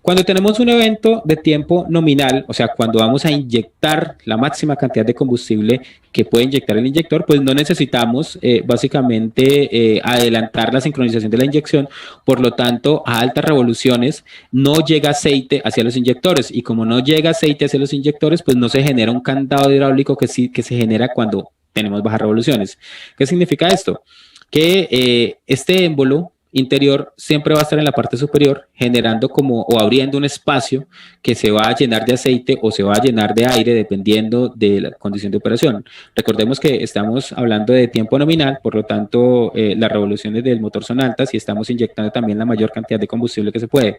Speaker 2: cuando tenemos un evento de tiempo nominal, o sea, cuando vamos a inyectar la máxima cantidad de combustible que puede inyectar el inyector, pues no necesitamos básicamente adelantar la sincronización de la inyección. Por lo tanto, a altas revoluciones no llega aceite hacia los inyectores, y como no llega aceite hacia los inyectores, pues no se genera un candado hidráulico que se genera cuando tenemos bajas revoluciones. ¿Qué significa esto? Que este émbolo interior siempre va a estar en la parte superior, generando o abriendo un espacio que se va a llenar de aceite o se va a llenar de aire dependiendo de la condición de operación. Recordemos que estamos hablando de tiempo nominal, por lo tanto las revoluciones del motor son altas y estamos inyectando también la mayor cantidad de combustible que se puede.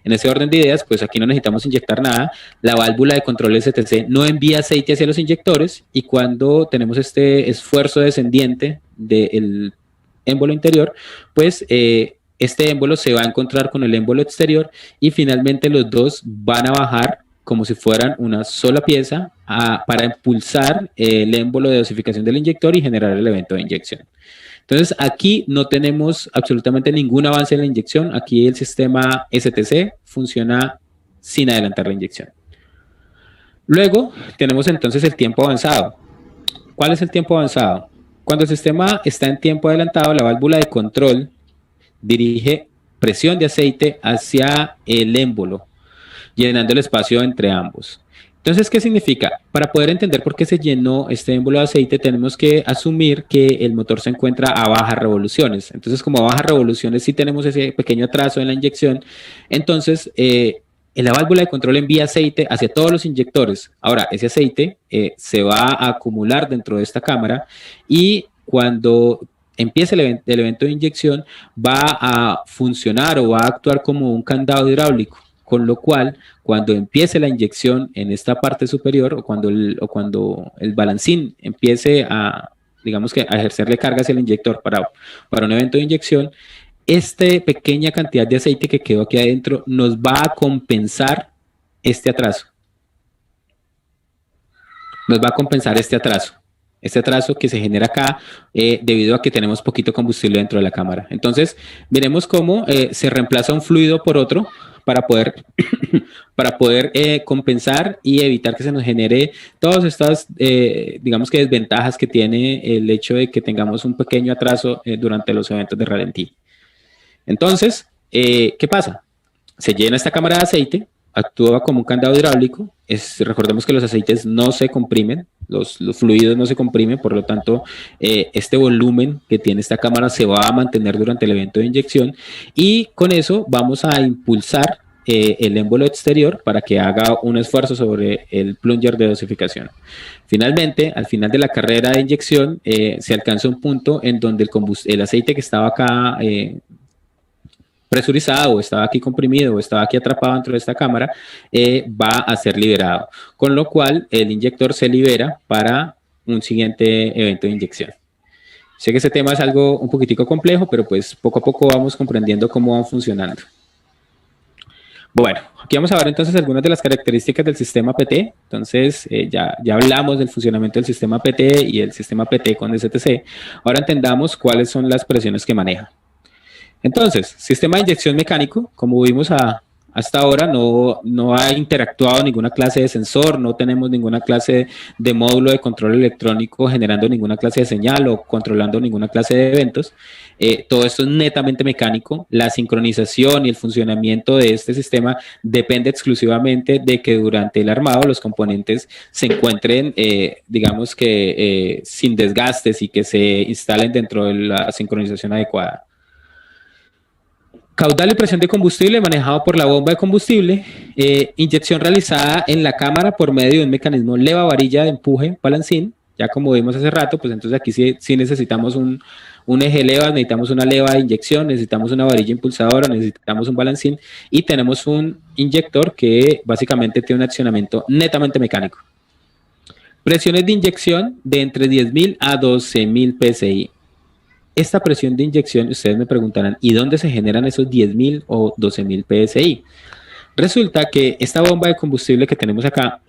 Speaker 2: En ese orden de ideas, pues aquí no necesitamos inyectar nada. La válvula de control STC no envía aceite hacia los inyectores, y cuando tenemos este esfuerzo descendiente del émbolo interior, pues este émbolo se va a encontrar con el émbolo exterior, y finalmente los dos van a bajar como si fueran una sola pieza para impulsar el émbolo de dosificación del inyector y generar el evento de inyección. Entonces, aquí no tenemos absolutamente ningún avance en la inyección. Aquí el sistema STC funciona sin adelantar la inyección. Luego, tenemos entonces el tiempo avanzado. ¿Cuál es el tiempo avanzado? Cuando el sistema está en tiempo adelantado, la válvula de control dirige presión de aceite hacia el émbolo, llenando el espacio entre ambos. Entonces, ¿qué significa? Para poder entender por qué se llenó este émbolo de aceite, tenemos que asumir que el motor se encuentra a bajas revoluciones. Entonces, como a bajas revoluciones sí tenemos ese pequeño atraso en la inyección, entonces la válvula de control envía aceite hacia todos los inyectores. Ahora, ese aceite se va a acumular dentro de esta cámara y cuando empiece el evento de inyección va a funcionar o va a actuar como un candado hidráulico. Con lo cual, cuando empiece la inyección en esta parte superior o cuando el balancín empiece a, digamos que a ejercerle carga hacia el inyector para un evento de inyección, esta pequeña cantidad de aceite que quedó aquí adentro nos va a compensar este atraso. Nos va a compensar este atraso que se genera acá debido a que tenemos poquito combustible dentro de la cámara. Entonces, veremos cómo se reemplaza un fluido por otro para poder compensar y evitar que se nos genere todas estas, digamos que desventajas que tiene el hecho de que tengamos un pequeño atraso durante los eventos de ralentí. Entonces, ¿qué pasa? Se llena esta cámara de aceite, actúa como un candado hidráulico. Recordemos que los aceites no se comprimen, los fluidos no se comprimen, por lo tanto, este volumen que tiene esta cámara se va a mantener durante el evento de inyección y con eso vamos a impulsar el émbolo exterior para que haga un esfuerzo sobre el plunger de dosificación. Finalmente, al final de la carrera de inyección, se alcanza un punto en donde el aceite que estaba acá presurizado o estaba aquí comprimido o estaba aquí atrapado dentro de esta cámara, va a ser liberado, con lo cual el inyector se libera para un siguiente evento de inyección. Sé que ese tema es algo un poquitico complejo, pero pues poco a poco vamos comprendiendo cómo van funcionando. Bueno, aquí vamos a ver entonces algunas de las características del sistema PT. Entonces, ya hablamos del funcionamiento del sistema PT y el sistema PT con STC. Ahora entendamos cuáles son las presiones que maneja. Entonces, sistema de inyección mecánico, como vimos hasta ahora, no ha interactuado ninguna clase de sensor, no tenemos ninguna clase de módulo de control electrónico generando ninguna clase de señal o controlando ninguna clase de eventos. Todo esto es netamente mecánico. La sincronización y el funcionamiento de este sistema depende exclusivamente de que durante el armado los componentes se encuentren, digamos que sin desgastes y que se instalen dentro de la sincronización adecuada. Caudal y presión de combustible manejado por la bomba de combustible, inyección realizada en la cámara por medio de un mecanismo leva-varilla de empuje balancín, ya como vimos hace rato, pues entonces aquí sí necesitamos un eje leva, necesitamos una leva de inyección, necesitamos una varilla impulsadora, necesitamos un balancín y tenemos un inyector que básicamente tiene un accionamiento netamente mecánico. Presiones de inyección de entre 10.000 a 12.000 psi. Esta presión de inyección, ustedes me preguntarán, ¿y dónde se generan esos 10.000 o 12.000 psi? Resulta que esta bomba de combustible que tenemos acá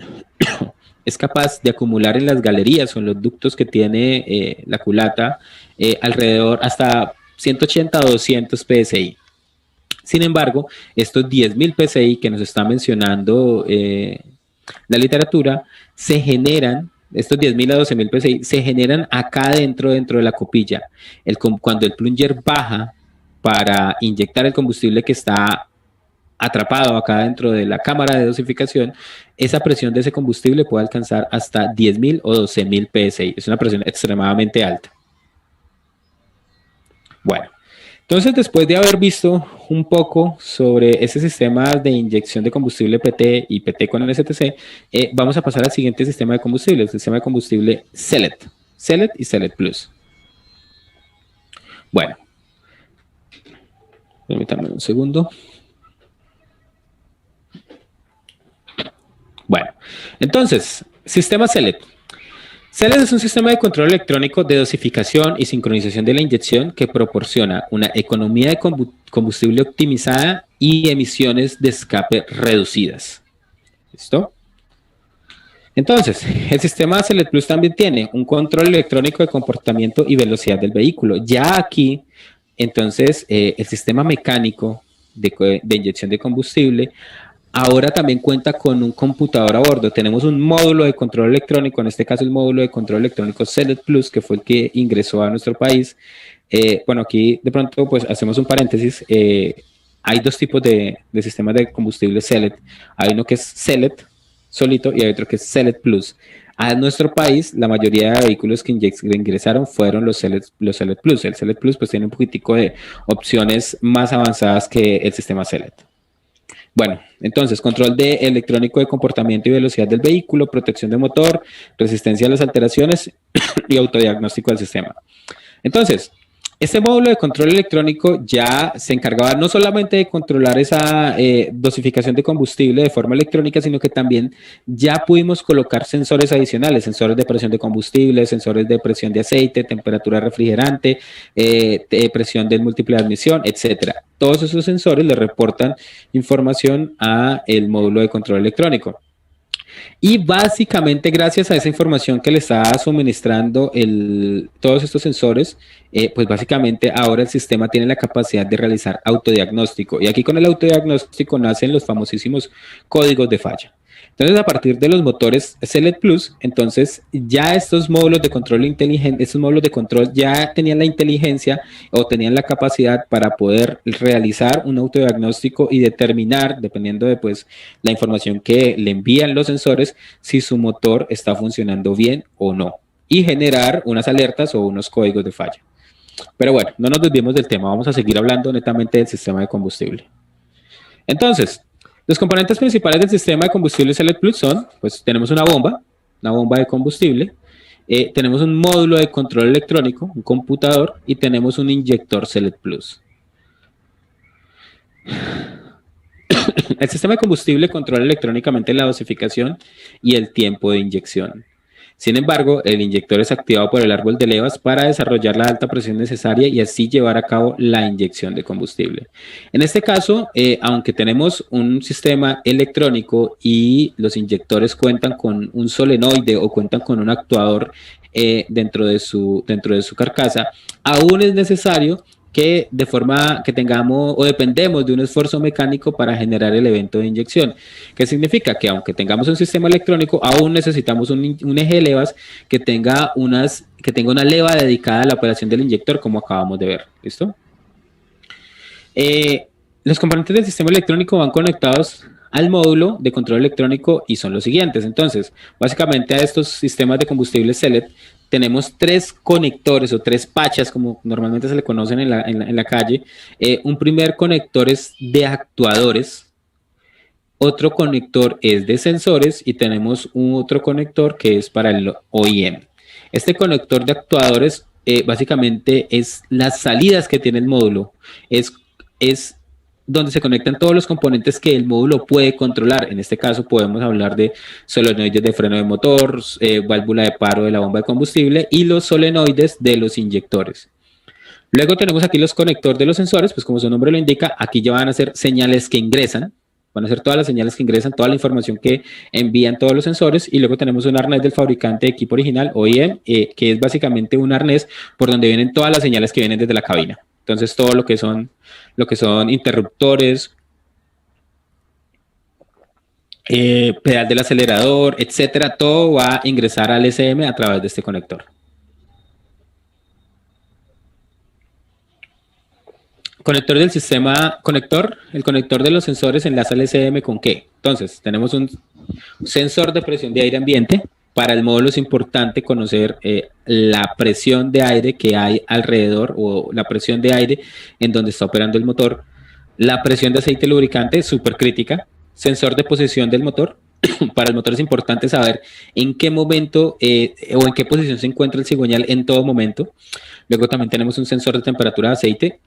Speaker 2: es capaz de acumular en las galerías o en los ductos que tiene la culata alrededor hasta 180 a 200 psi. Sin embargo, estos 10.000 psi que nos está mencionando la literatura se generan. Estos 10.000 a 12.000 psi se generan acá dentro de la copilla. Cuando el plunger baja para inyectar el combustible que está atrapado acá dentro de la cámara de dosificación, esa presión de ese combustible puede alcanzar hasta 10.000 o 12.000 psi. Es una presión extremadamente alta. Bueno, entonces después de haber visto un poco sobre ese sistema de inyección de combustible PT y PT con el STC, vamos a pasar al siguiente sistema de combustible, el sistema de combustible Cellet. Cellet y Cellet Plus. Bueno, permítanme un segundo. Bueno, entonces, sistema Cellet. Cellet es un sistema de control electrónico de dosificación y sincronización de la inyección que proporciona una economía de combustible optimizada y emisiones de escape reducidas. ¿Listo? Entonces, el sistema Select Plus también tiene un control electrónico de comportamiento y velocidad del vehículo. Ya aquí, entonces, el sistema mecánico de inyección de combustible ahora también cuenta con un computador a bordo. Tenemos un módulo de control electrónico, en este caso el módulo de control electrónico Select Plus, que fue el que ingresó a nuestro país. Bueno, aquí de pronto pues hacemos un paréntesis. Hay dos tipos de sistemas de combustible Select. Hay uno que es Select solito y hay otro que es Select Plus. A nuestro país, la mayoría de vehículos que ingresaron fueron los Select Plus. El Select Plus pues tiene un poquitico de opciones más avanzadas que el sistema Select. Bueno, entonces, control de electrónico de comportamiento y velocidad del vehículo, protección de motor, resistencia a las alteraciones y autodiagnóstico del sistema. Entonces, este módulo de control electrónico ya se encargaba no solamente de controlar esa dosificación de combustible de forma electrónica, sino que también ya pudimos colocar sensores adicionales, sensores de presión de combustible, sensores de presión de aceite, temperatura refrigerante, presión del múltiple de admisión, etcétera. Todos esos sensores le reportan información a el módulo de control electrónico. Y básicamente gracias a esa información que le está suministrando todos estos sensores, pues básicamente ahora el sistema tiene la capacidad de realizar autodiagnóstico. Y aquí con el autodiagnóstico nacen los famosísimos códigos de falla. Entonces, a partir de los motores Select Plus, entonces ya estos módulos de control inteligente, estos módulos de control ya tenían la inteligencia o tenían la capacidad para poder realizar un autodiagnóstico y determinar, dependiendo de pues la información que le envían los sensores, si su motor está funcionando bien o no, y generar unas alertas o unos códigos de falla. Pero bueno, no nos desviemos del tema, vamos a seguir hablando netamente del sistema de combustible. Entonces, los componentes principales del sistema de combustible Select Plus son, pues tenemos una bomba de combustible, tenemos un módulo de control electrónico, un computador, y tenemos un inyector Select Plus. El sistema de combustible controla electrónicamente la dosificación y el tiempo de inyección. Sin embargo, el inyector es activado por el árbol de levas para desarrollar la alta presión necesaria y así llevar a cabo la inyección de combustible. En este caso, aunque tenemos un sistema electrónico y los inyectores cuentan con un solenoide o cuentan con un actuador dentro de su carcasa, aún es necesario que de forma que tengamos o dependemos de un esfuerzo mecánico para generar el evento de inyección. ¿Qué significa? Que aunque tengamos un sistema electrónico, aún necesitamos un eje de levas que tenga una leva dedicada a la operación del inyector, como acabamos de ver. ¿Listo? Los componentes del sistema electrónico van conectados al módulo de control electrónico y son los siguientes. Entonces, básicamente a estos sistemas de combustible Select tenemos tres conectores o tres pachas, como normalmente se le conocen en la calle. Un primer conector es de actuadores, otro conector es de sensores y tenemos un otro conector que es para el OEM. Este conector de actuadores básicamente es las salidas que tiene el módulo, es donde se conectan todos los componentes que el módulo puede controlar. En este caso podemos hablar de solenoides de freno de motor, válvula de paro de la bomba de combustible y los solenoides de los inyectores. Luego tenemos aquí los conectores de los sensores, pues como su nombre lo indica, aquí ya van a ser señales que ingresan, van a ser todas las señales que ingresan, toda la información que envían todos los sensores, y luego tenemos un arnés del fabricante de equipo original, OEM, que es básicamente un arnés por donde vienen todas las señales que vienen desde la cabina. Entonces, todo lo que son interruptores, pedal del acelerador, etcétera, todo va a ingresar al SM a través de este conector. Conector del sistema, el conector de los sensores enlaza al SM ¿con qué? Entonces, tenemos un sensor de presión de aire ambiente. Para el módulo es importante conocer la presión de aire que hay alrededor o la presión de aire en donde está operando el motor. La presión de aceite lubricante es súper crítica. Sensor de posición del motor. Para el motor es importante saber en qué momento o en qué posición se encuentra el cigüeñal en todo momento. Luego también tenemos un sensor de temperatura de aceite.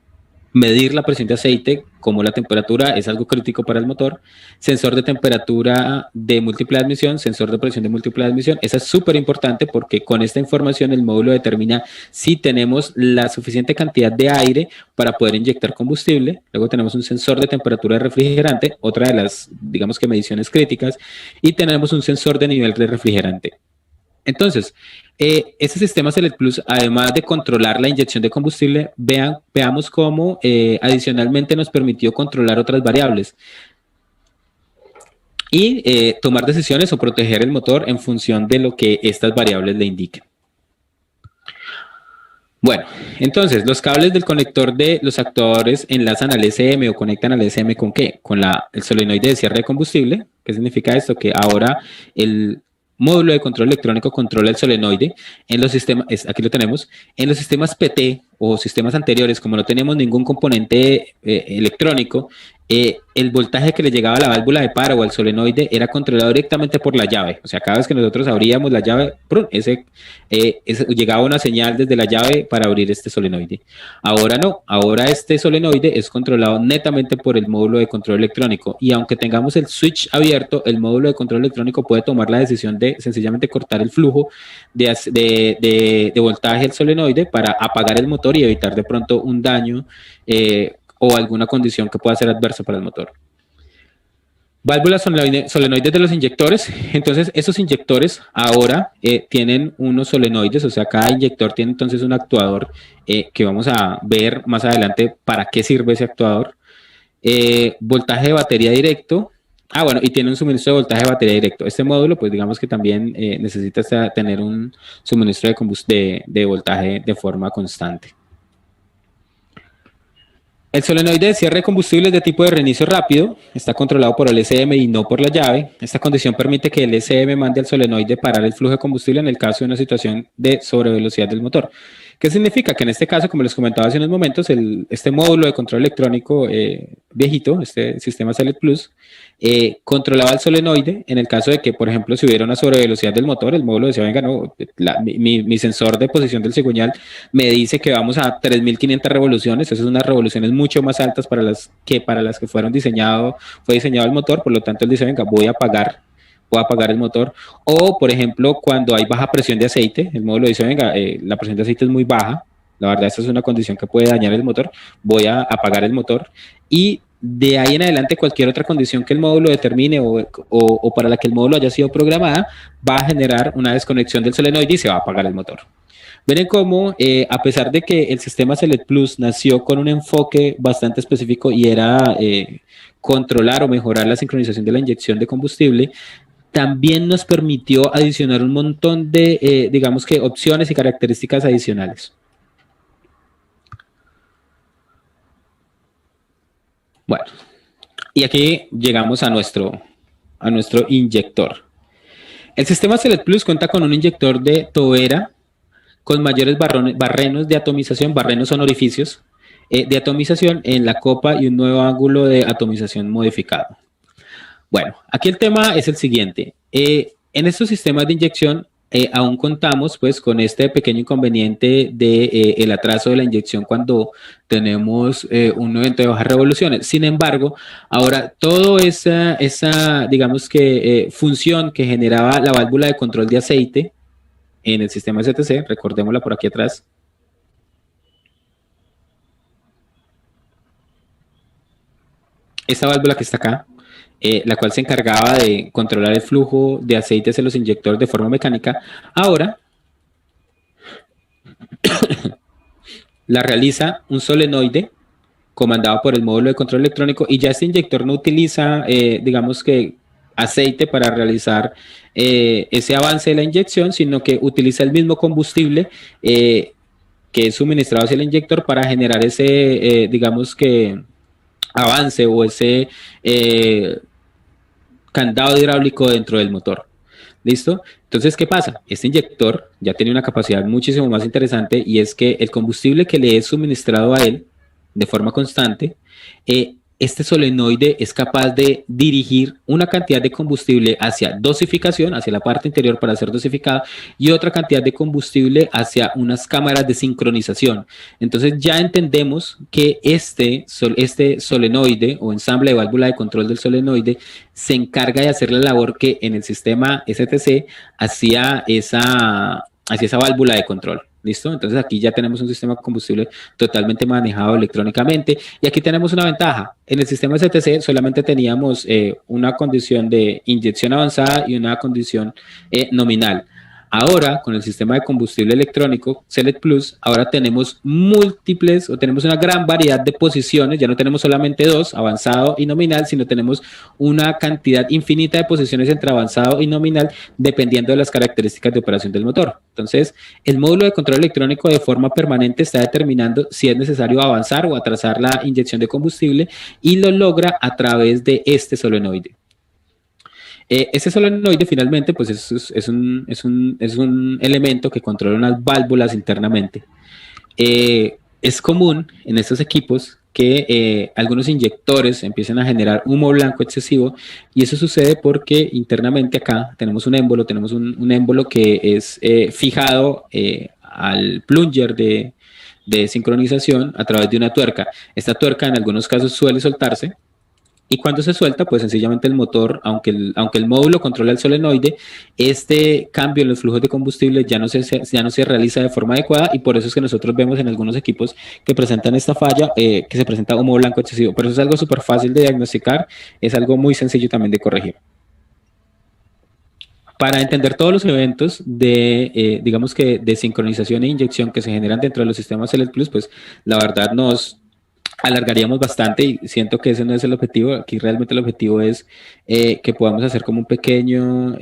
Speaker 2: medir la presión de aceite, como la temperatura es algo crítico para el motor, sensor de temperatura de múltiple admisión, sensor de presión de múltiple admisión. Esa es súper importante porque con esta información el módulo determina si tenemos la suficiente cantidad de aire para poder inyectar combustible. Luego tenemos un sensor de temperatura de refrigerante, otra de las, digamos que mediciones críticas, y tenemos un sensor de nivel de refrigerante. Entonces, este sistema Select Plus, además de controlar la inyección de combustible, veamos cómo adicionalmente nos permitió controlar otras variables y tomar decisiones o proteger el motor en función de lo que estas variables le indiquen. Bueno, entonces los cables del conector de los actuadores enlazan al SM o conectan al SM ¿con qué? Con el solenoide de cierre de combustible. ¿Qué significa esto? Que ahora el módulo de control electrónico controla el solenoide. En los sistemas, aquí lo tenemos, en los sistemas PT o sistemas anteriores, como no teníamos ningún componente electrónico, el voltaje que le llegaba a la válvula de paro o al solenoide era controlado directamente por la llave. O sea, cada vez que nosotros abríamos la llave, llegaba una señal desde la llave para abrir este solenoide. Ahora no, ahora este solenoide es controlado netamente por el módulo de control electrónico, y aunque tengamos el switch abierto, el módulo de control electrónico puede tomar la decisión de sencillamente cortar el flujo de voltaje del solenoide para apagar el motor y evitar de pronto un daño o alguna condición que pueda ser adversa para el motor. Válvulas solenoides de los inyectores. Entonces, esos inyectores ahora tienen unos solenoides, o sea, cada inyector tiene entonces un actuador que vamos a ver más adelante para qué sirve ese actuador. Voltaje de batería directo. Bueno, y tiene un suministro de voltaje de batería directo. Este módulo, pues digamos que también necesita tener un suministro de voltaje de forma constante. El solenoide de cierre de combustible es de tipo de reinicio rápido, está controlado por el SM y no por la llave. Esta condición permite que el SM mande al solenoide parar el flujo de combustible en el caso de una situación de sobrevelocidad del motor. ¿Qué significa? Que en este caso, como les comentaba hace unos momentos, este módulo de control electrónico viejito, este sistema Select Plus, controlaba el solenoide en el caso de que, por ejemplo, si hubiera una sobrevelocidad del motor, el módulo decía, venga, no, mi sensor de posición del cigüeñal me dice que vamos a 3.500 revoluciones, esas son unas revoluciones mucho más altas para las que fue diseñado el motor, por lo tanto él dice, venga, voy a apagar el motor. O, por ejemplo, cuando hay baja presión de aceite, el módulo dice, venga, la presión de aceite es muy baja, la verdad esta es una condición que puede dañar el motor, voy a apagar el motor. Y de ahí en adelante cualquier otra condición que el módulo determine o para la que el módulo haya sido programada, va a generar una desconexión del solenoide y se va a apagar el motor. Ven cómo, a pesar de que el sistema Select Plus nació con un enfoque bastante específico y era controlar o mejorar la sincronización de la inyección de combustible, también nos permitió adicionar un montón de, digamos que, opciones y características adicionales. Bueno, y aquí llegamos a nuestro inyector. El sistema Select Plus cuenta con un inyector de tobera con mayores barrenos de atomización, barrenos son orificios, de atomización en la copa y un nuevo ángulo de atomización modificado. Bueno, aquí el tema es el siguiente. En estos sistemas de inyección aún contamos pues con este pequeño inconveniente de el atraso de la inyección cuando tenemos un evento de bajas revoluciones. Sin embargo, ahora toda esa digamos que función que generaba la válvula de control de aceite en el sistema STC, recordémosla por aquí atrás. Esta válvula que está acá, la cual se encargaba de controlar el flujo de aceites en los inyectores de forma mecánica, ahora la realiza un solenoide comandado por el módulo de control electrónico, y ya este inyector no utiliza, digamos que, aceite para realizar ese avance de la inyección, sino que utiliza el mismo combustible que es suministrado hacia el inyector para generar ese, digamos que, avance o ese candado hidráulico dentro del motor. ¿Listo? Entonces, ¿qué pasa? Este inyector ya tiene una capacidad muchísimo más interesante, y es que el combustible que le es suministrado a él de forma constante este solenoide es capaz de dirigir una cantidad de combustible hacia dosificación, hacia la parte interior para ser dosificada, y otra cantidad de combustible hacia unas cámaras de sincronización. Entonces ya entendemos que este solenoide o ensamble de válvula de control del solenoide se encarga de hacer la labor que en el sistema STC hacía esa válvula de control. ¿Listo? Entonces aquí ya tenemos un sistema de combustible totalmente manejado electrónicamente, y aquí tenemos una ventaja. En el sistema STC solamente teníamos una condición de inyección avanzada y una condición nominal. Ahora, con el sistema de combustible electrónico Select Plus, ahora tenemos múltiples o tenemos una gran variedad de posiciones. Ya no tenemos solamente dos, avanzado y nominal, sino tenemos una cantidad infinita de posiciones entre avanzado y nominal, dependiendo de las características de operación del motor. Entonces, el módulo de control electrónico de forma permanente está determinando si es necesario avanzar o atrasar la inyección de combustible, y lo logra a través de este solenoide. Este solenoide finalmente pues es un elemento que controla unas válvulas internamente. Es común en estos equipos que algunos inyectores empiecen a generar humo blanco excesivo, y eso sucede porque internamente acá tenemos un émbolo que es fijado al plunger de sincronización a través de una tuerca. Esta tuerca en algunos casos suele soltarse, y cuando se suelta, pues sencillamente el motor, aunque el módulo controla el solenoide, este cambio en los flujos de combustible ya no se realiza de forma adecuada, y por eso es que nosotros vemos en algunos equipos que presentan esta falla, que se presenta humo blanco excesivo. Pero eso es algo súper fácil de diagnosticar, es algo muy sencillo también de corregir. Para entender todos los eventos de, digamos que de sincronización e inyección que se generan dentro de los sistemas Select Plus, pues la verdad nos alargaríamos bastante, y siento que ese no es el objetivo. Aquí realmente el objetivo es que podamos hacer como un pequeño,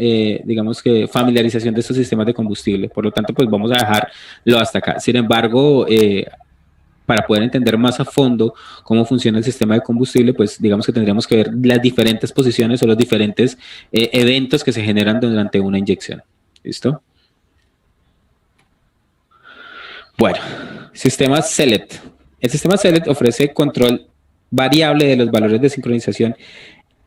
Speaker 2: digamos que familiarización de estos sistemas de combustible. Por lo tanto, pues vamos a dejarlo hasta acá. Sin embargo, para poder entender más a fondo cómo funciona el sistema de combustible, pues digamos que tendríamos que ver las diferentes posiciones o los diferentes eventos que se generan durante una inyección. ¿Listo? Bueno, sistema Select. El sistema Select ofrece control variable de los valores de sincronización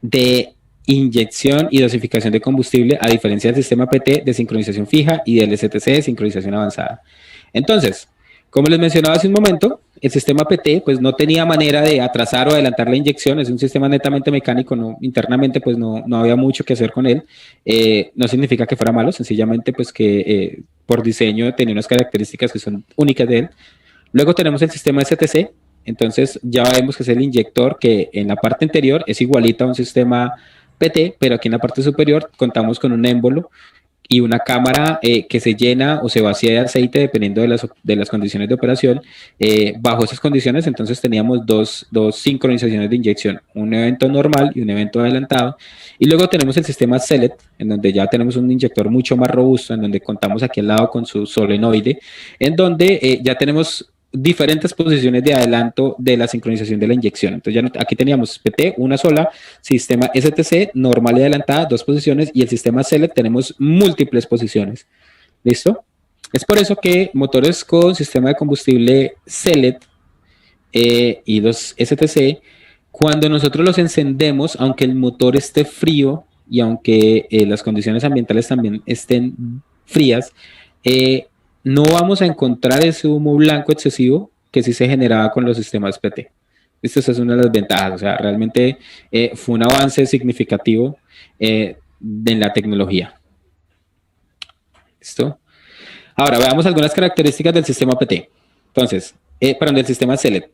Speaker 2: de inyección y dosificación de combustible, a diferencia del sistema PT de sincronización fija y del STC de sincronización avanzada. Entonces, como les mencionaba hace un momento, el sistema PT pues no tenía manera de atrasar o adelantar la inyección. Es un sistema netamente mecánico, internamente pues no había mucho que hacer con él. No significa que fuera malo, sencillamente pues que por diseño tenía unas características que son únicas de él. Luego tenemos el sistema STC. Entonces ya vemos que es el inyector que en la parte anterior es igualita a un sistema PT, pero aquí en la parte superior contamos con un émbolo y una cámara que se llena o se vacía de aceite dependiendo de las condiciones de operación. Bajo esas condiciones, entonces teníamos dos sincronizaciones de inyección, un evento normal y un evento adelantado. Y luego tenemos el sistema Select, en donde ya tenemos un inyector mucho más robusto, en donde contamos aquí al lado con su solenoide, en donde ya tenemos diferentes posiciones de adelanto de la sincronización de la inyección. Entonces ya aquí teníamos PT, una sola, sistema STC, normal y adelantada, 2 posiciones, y el sistema Select tenemos múltiples posiciones. ¿Listo? Es por eso que motores con sistema de combustible Select y los STC, cuando nosotros los encendemos, aunque el motor esté frío y aunque las condiciones ambientales también estén frías, no vamos a encontrar ese humo blanco excesivo que sí se generaba con los sistemas PT. Esta es una de las ventajas. O sea, realmente fue un avance significativo en la tecnología. ¿Listo? Ahora, veamos algunas características del sistema PT. Entonces, del sistema Select.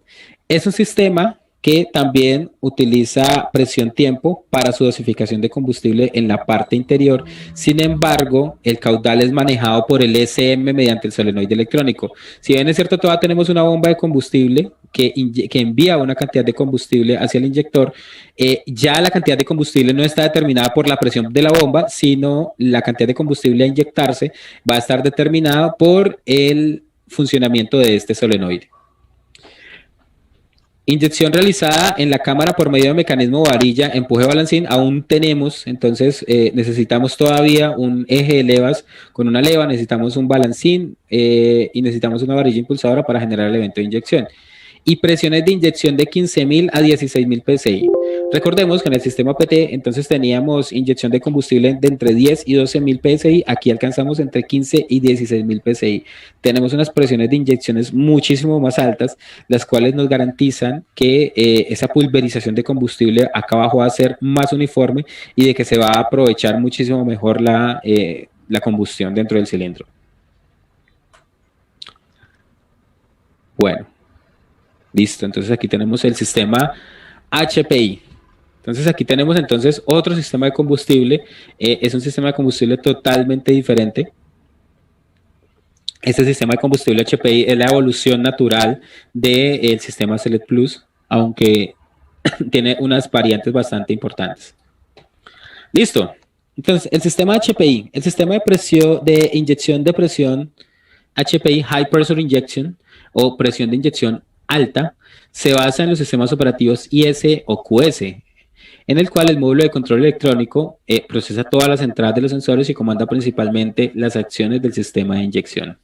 Speaker 2: Es un sistema que también utiliza presión-tiempo para su dosificación de combustible en la parte interior. Sin embargo, el caudal es manejado por el SM mediante el solenoide electrónico. Si bien es cierto, todavía tenemos una bomba de combustible que envía una cantidad de combustible hacia el inyector, ya la cantidad de combustible no está determinada por la presión de la bomba, sino la cantidad de combustible a inyectarse va a estar determinada por el funcionamiento de este solenoide. Inyección realizada en la cámara por medio de mecanismo varilla, empuje balancín, aún tenemos. Entonces necesitamos todavía un eje de levas con una leva, necesitamos un balancín y necesitamos una varilla impulsadora para generar el evento de inyección. y presiones de inyección de 15.000 a 16.000 psi. Recordemos que en el sistema PT entonces teníamos inyección de combustible de entre 10 y 12.000 psi, aquí alcanzamos entre 15 y 16.000 psi. Tenemos unas presiones de inyecciones muchísimo más altas, las cuales nos garantizan que esa pulverización de combustible acá abajo va a ser más uniforme y de que se va a aprovechar muchísimo mejor la combustión dentro del cilindro. Bueno, listo, entonces aquí tenemos el sistema HPI. Entonces aquí tenemos entonces otro sistema de combustible, es un sistema de combustible totalmente diferente. Este sistema de combustible HPI es la evolución natural del sistema Select Plus, aunque tiene unas variantes bastante importantes. Listo, entonces el sistema HPI, el sistema de inyección de presión HPI, High Pressure Injection, o presión de inyección alta, se basa en los sistemas operativos IS o QS, en el cual el módulo de control electrónico procesa todas las entradas de los sensores y comanda principalmente las acciones del sistema de inyección.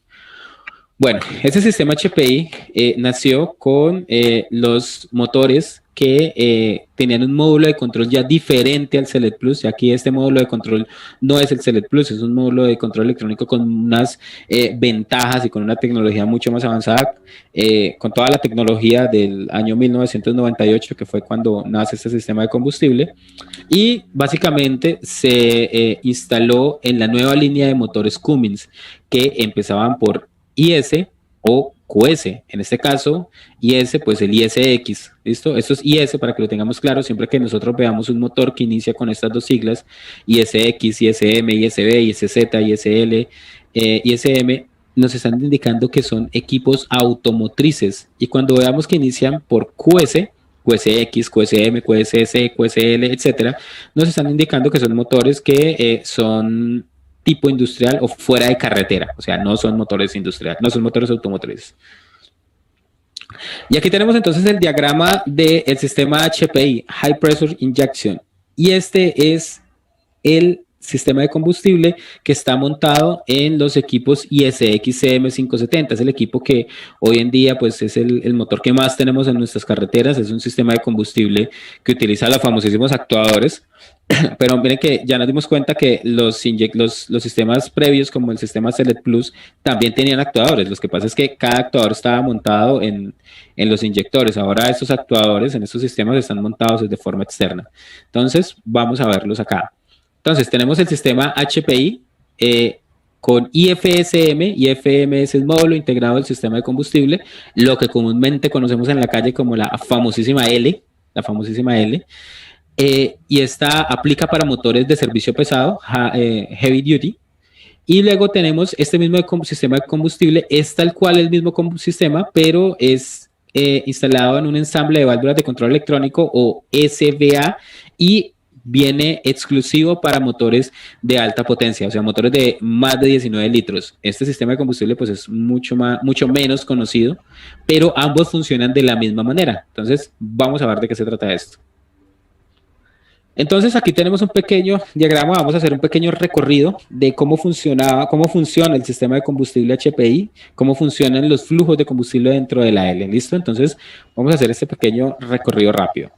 Speaker 2: Bueno, este sistema HPI nació con los motores que tenían un módulo de control ya diferente al Select Plus, y aquí este módulo de control no es el Select Plus, es un módulo de control electrónico con unas ventajas y con una tecnología mucho más avanzada, con toda la tecnología del año 1998, que fue cuando nace este sistema de combustible, y básicamente se instaló en la nueva línea de motores Cummins, que empezaban por IS o QS, en este caso IS, pues el ISX, ¿listo? Esto es IS para que lo tengamos claro, siempre que nosotros veamos un motor que inicia con estas dos siglas, ISX, ISM, ISB, ISZ, ISL, ISM, nos están indicando que son equipos automotrices, y cuando veamos que inician por QS, QSX, QSM, QSS, QSL, etcétera, nos están indicando que son motores que son tipo industrial o fuera de carretera, o sea, no son motores industriales, no son motores automotrices. Y aquí tenemos entonces el diagrama del sistema HPI, High Pressure Injection, y este es el sistema de combustible que está montado en los equipos ISX CM570. Es el equipo que hoy en día pues es el motor que más tenemos en nuestras carreteras. Es un sistema de combustible que utiliza los famosísimos actuadores, pero miren que ya nos dimos cuenta que los sistemas previos, como el sistema Select Plus, también tenían actuadores. Lo que pasa es que cada actuador estaba montado en los inyectores. Ahora estos actuadores en estos sistemas están montados de forma externa. Entonces vamos a verlos acá. Entonces tenemos el sistema HPI con IFSM. IFM es el módulo integrado del sistema de combustible, lo que comúnmente conocemos en la calle como la famosísima L, y esta aplica para motores de servicio pesado, heavy duty. Y luego tenemos este mismo sistema de combustible, es tal cual el mismo sistema, pero es instalado en un ensamble de válvulas de control electrónico o SVA, y viene exclusivo para motores de alta potencia, o sea, motores de más de 19 litros. Este sistema de combustible pues es mucho menos conocido, pero ambos funcionan de la misma manera. Entonces, vamos a ver de qué se trata esto. Entonces, aquí tenemos un pequeño diagrama, vamos a hacer un pequeño recorrido de cómo funciona el sistema de combustible HPI, cómo funcionan los flujos de combustible dentro de la L, ¿listo? Entonces, vamos a hacer este pequeño recorrido rápido.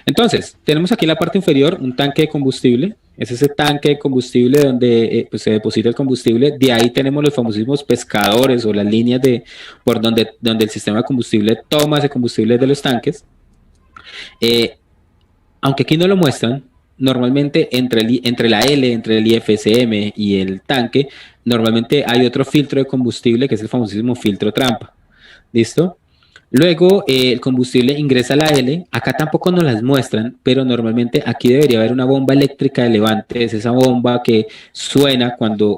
Speaker 2: Entonces, tenemos aquí en la parte inferior un tanque de combustible. Es ese tanque de combustible donde pues, se deposita el combustible. De ahí tenemos los famosísimos pescadores o las líneas por donde el sistema de combustible toma ese combustible de los tanques. Aunque aquí no lo muestran, normalmente entre la L, entre el IFSM y el tanque, normalmente hay otro filtro de combustible que es el famosísimo filtro trampa. ¿Listo? Luego el combustible ingresa a la L, acá tampoco nos las muestran, pero normalmente aquí debería haber una bomba eléctrica de levante, es esa bomba que suena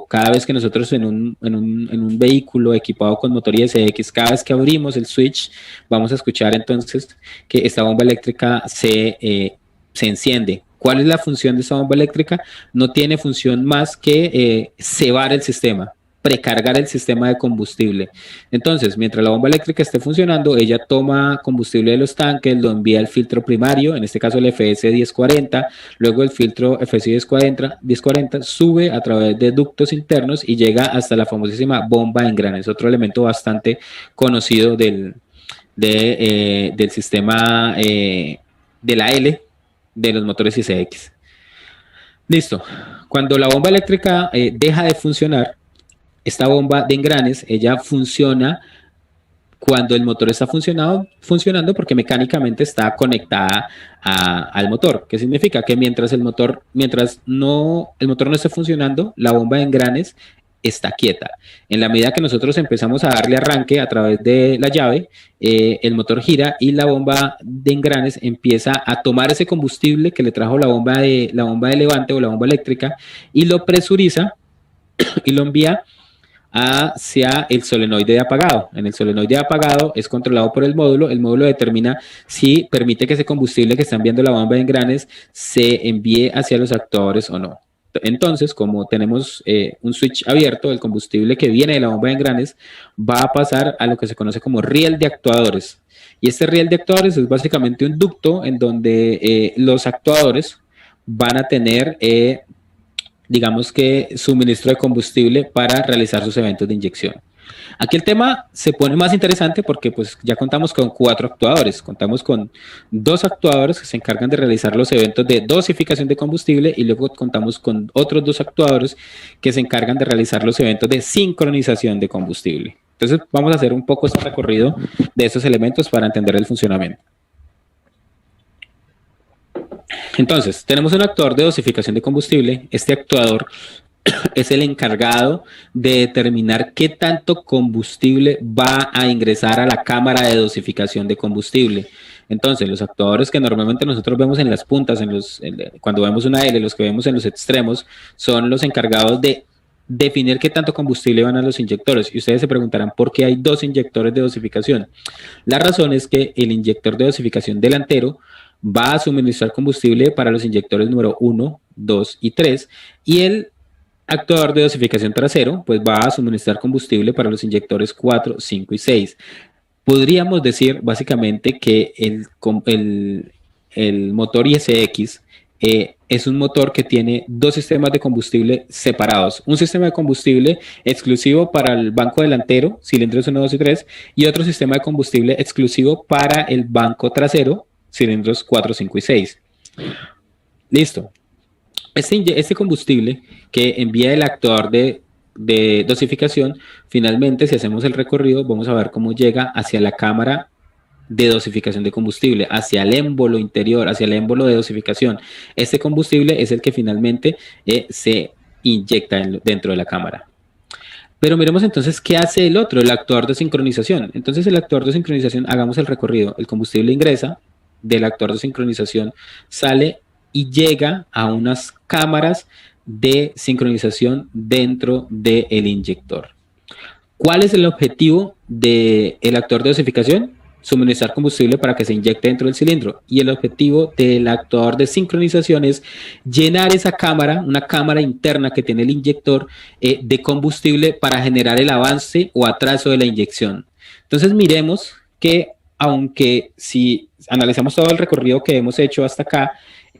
Speaker 2: cada vez que nosotros en un vehículo equipado con motor ISX, cada vez que abrimos el switch, vamos a escuchar entonces que esta bomba eléctrica se enciende. ¿Cuál es la función de esta bomba eléctrica? No tiene función más que cebar el sistema, precargar el sistema de combustible. Entonces, mientras la bomba eléctrica esté funcionando, ella toma combustible de los tanques, lo envía al filtro primario, en este caso el FS 1040, luego el filtro FS 1040 sube a través de ductos internos y llega hasta la famosísima bomba de engranes, otro elemento bastante conocido del del sistema de la L de los motores ICX. Listo. Cuando la bomba eléctrica deja de funcionar, esta bomba de engranes, ella funciona cuando el motor está funcionando porque mecánicamente está conectada al motor. ¿Qué significa? Que mientras el motor no esté funcionando, la bomba de engranes está quieta. En la medida que nosotros empezamos a darle arranque a través de la llave, el motor gira y la bomba de engranes empieza a tomar ese combustible que le trajo la bomba de levante o la bomba eléctrica y lo presuriza y lo envía hacia el solenoide de apagado. En el solenoide de apagado es controlado por el módulo determina si permite que ese combustible que está enviando la bomba de engranes se envíe hacia los actuadores o no. Entonces, como tenemos un switch abierto, el combustible que viene de la bomba de engranes va a pasar a lo que se conoce como riel de actuadores. Y este riel de actuadores es básicamente un ducto en donde los actuadores van a tener digamos que suministro de combustible para realizar sus eventos de inyección. Aquí el tema se pone más interesante porque pues ya contamos con 4 actuadores, contamos con 2 actuadores que se encargan de realizar los eventos de dosificación de combustible y luego contamos con otros 2 actuadores que se encargan de realizar los eventos de sincronización de combustible. Entonces vamos a hacer un poco este recorrido de estos elementos para entender el funcionamiento. Entonces, tenemos un actuador de dosificación de combustible. Este actuador es el encargado de determinar qué tanto combustible va a ingresar a la cámara de dosificación de combustible. Entonces, los actuadores que normalmente nosotros vemos en las puntas, cuando vemos una L, los que vemos en los extremos, son los encargados de definir qué tanto combustible van a los inyectores. Y ustedes se preguntarán por qué hay 2 inyectores de dosificación. La razón es que el inyector de dosificación delantero va a suministrar combustible para los inyectores número 1, 2 y 3 y el actuador de dosificación trasero pues va a suministrar combustible para los inyectores 4, 5 y 6. Podríamos decir básicamente que el motor ISX es un motor que tiene 2 sistemas de combustible separados. Un sistema de combustible exclusivo para el banco delantero, cilindros 1, 2 y 3, y otro sistema de combustible exclusivo para el banco trasero, cilindros 4, 5 y 6. Listo. Este combustible que envía el actuador de dosificación, finalmente, si hacemos el recorrido, vamos a ver cómo llega hacia la cámara de dosificación de combustible, hacia el émbolo interior, hacia el émbolo de dosificación. Este combustible es el que finalmente se inyecta dentro de la cámara. Pero miremos entonces qué hace el otro, el actuador de sincronización. Entonces el actuador de sincronización, hagamos el recorrido. El combustible ingresa del actuador de sincronización, sale y llega a unas cámaras de sincronización dentro del inyector. ¿Cuál es el objetivo del actuador de dosificación? Suministrar combustible para que se inyecte dentro del cilindro. Y el objetivo del actuador de sincronización es llenar esa cámara, una cámara interna que tiene el inyector, de combustible para generar el avance o atraso de la inyección. Entonces miremos que aunque si analizamos todo el recorrido que hemos hecho hasta acá,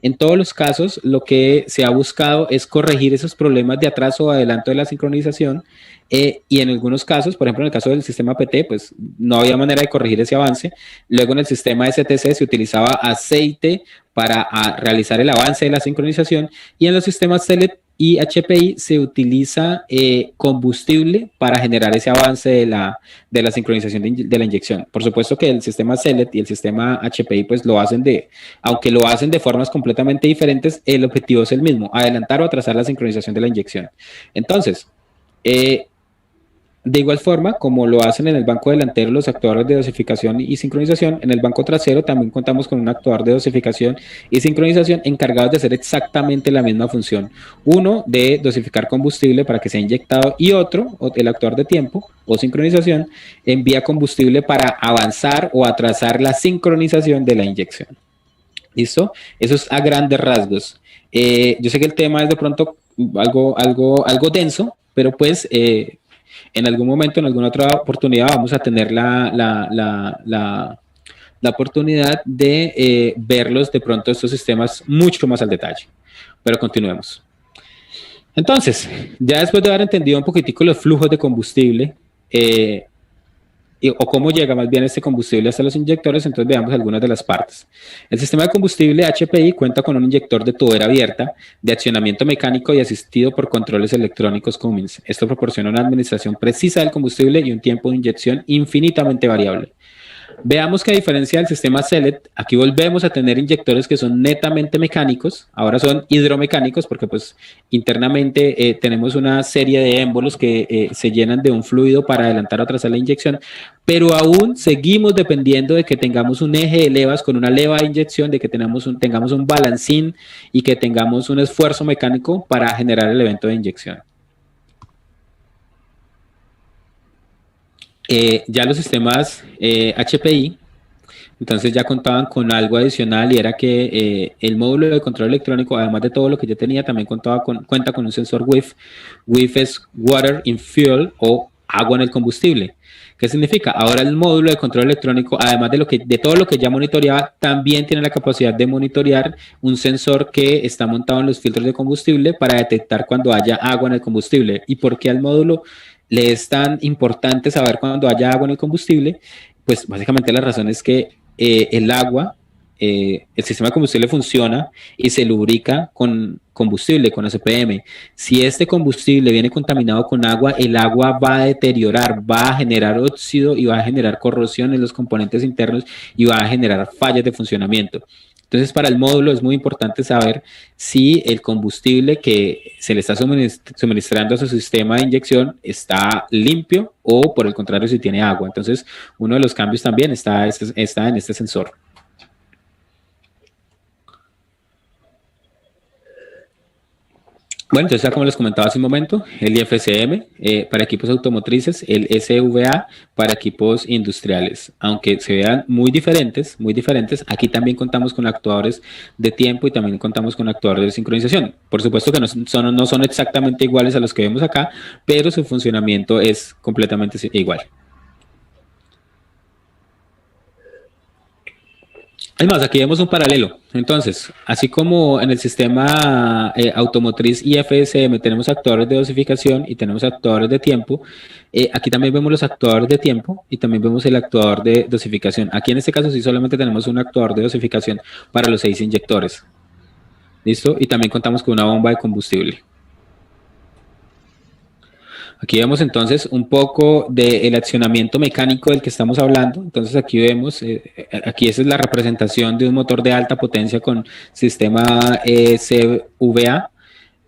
Speaker 2: en todos los casos lo que se ha buscado es corregir esos problemas de atraso o adelanto de la sincronización y en algunos casos, por ejemplo en el caso del sistema PT, pues no había manera de corregir ese avance. Luego en el sistema STC se utilizaba aceite para realizar el avance de la sincronización y en los sistemas CELET y HPI se utiliza combustible para generar ese avance de la sincronización de la inyección. Por supuesto que el sistema CELET y el sistema HPI pues aunque lo hacen de formas completamente diferentes, el objetivo es el mismo, adelantar o atrasar la sincronización de la inyección. Entonces, de igual forma, como lo hacen en el banco delantero los actuadores de dosificación y sincronización, en el banco trasero también contamos con un actuador de dosificación y sincronización encargados de hacer exactamente la misma función. Uno de dosificar combustible para que sea inyectado y otro, el actuador de tiempo o sincronización, envía combustible para avanzar o atrasar la sincronización de la inyección. ¿Listo? Eso es a grandes rasgos. Yo sé que el tema es de pronto algo denso, pero pues en algún momento, en alguna otra oportunidad, vamos a tener la oportunidad de verlos de pronto estos sistemas mucho más al detalle. Pero continuemos. Entonces, ya después de haber entendido un poquitico los flujos de combustible, o cómo llega más bien este combustible hasta los inyectores. Entonces veamos algunas de las partes. El sistema de combustible HPI cuenta con un inyector de tubera abierta, de accionamiento mecánico y asistido por controles electrónicos Cummins. Esto proporciona una administración precisa del combustible y un tiempo de inyección infinitamente variable. Veamos que a diferencia del sistema Select, aquí volvemos a tener inyectores que son netamente mecánicos, ahora son hidromecánicos porque pues internamente tenemos una serie de émbolos que se llenan de un fluido para adelantar o atrasar la inyección, pero aún seguimos dependiendo de que tengamos un eje de levas con una leva de inyección, de que tengamos un balancín y que tengamos un esfuerzo mecánico para generar el evento de inyección. Ya los sistemas HPI, entonces ya contaban con algo adicional y era que el módulo de control electrónico, además de todo lo que yo tenía, también cuenta con un sensor WIF. WIF es Water in Fuel o agua en el combustible. ¿Qué significa? Ahora el módulo de control electrónico, además de todo lo que ya monitoreaba, también tiene la capacidad de monitorear un sensor que está montado en los filtros de combustible para detectar cuando haya agua en el combustible. ¿Y por qué al módulo le es tan importante saber cuando haya agua en el combustible? Pues básicamente la razón es que el agua, el sistema de combustible funciona y se lubrica con combustible, con ACPM. Si este combustible viene contaminado con agua, el agua va a deteriorar, va a generar óxido y va a generar corrosión en los componentes internos y va a generar fallas de funcionamiento. Entonces, para el módulo es muy importante saber si el combustible que se le está suministrando a su sistema de inyección está limpio o, por el contrario, si tiene agua. Entonces, uno de los cambios también está en este sensor. Bueno, entonces ya como les comentaba hace un momento, el IFCM para equipos automotrices, el SVA para equipos industriales. Aunque se vean muy diferentes, aquí también contamos con actuadores de tiempo y también contamos con actuadores de sincronización. Por supuesto que no son exactamente iguales a los que vemos acá, pero su funcionamiento es completamente igual. Es más, aquí vemos un paralelo. Entonces, así como en el sistema automotriz IFSM tenemos actuadores de dosificación y tenemos actuadores de tiempo, aquí también vemos los actuadores de tiempo y también vemos el actuador de dosificación. Aquí en este caso sí solamente tenemos un actuador de dosificación para los 6 inyectores. ¿Listo? Y también contamos con una bomba de combustible. Aquí vemos entonces un poco del accionamiento mecánico del que estamos hablando. Entonces aquí vemos, aquí esa es la representación de un motor de alta potencia con sistema CVA.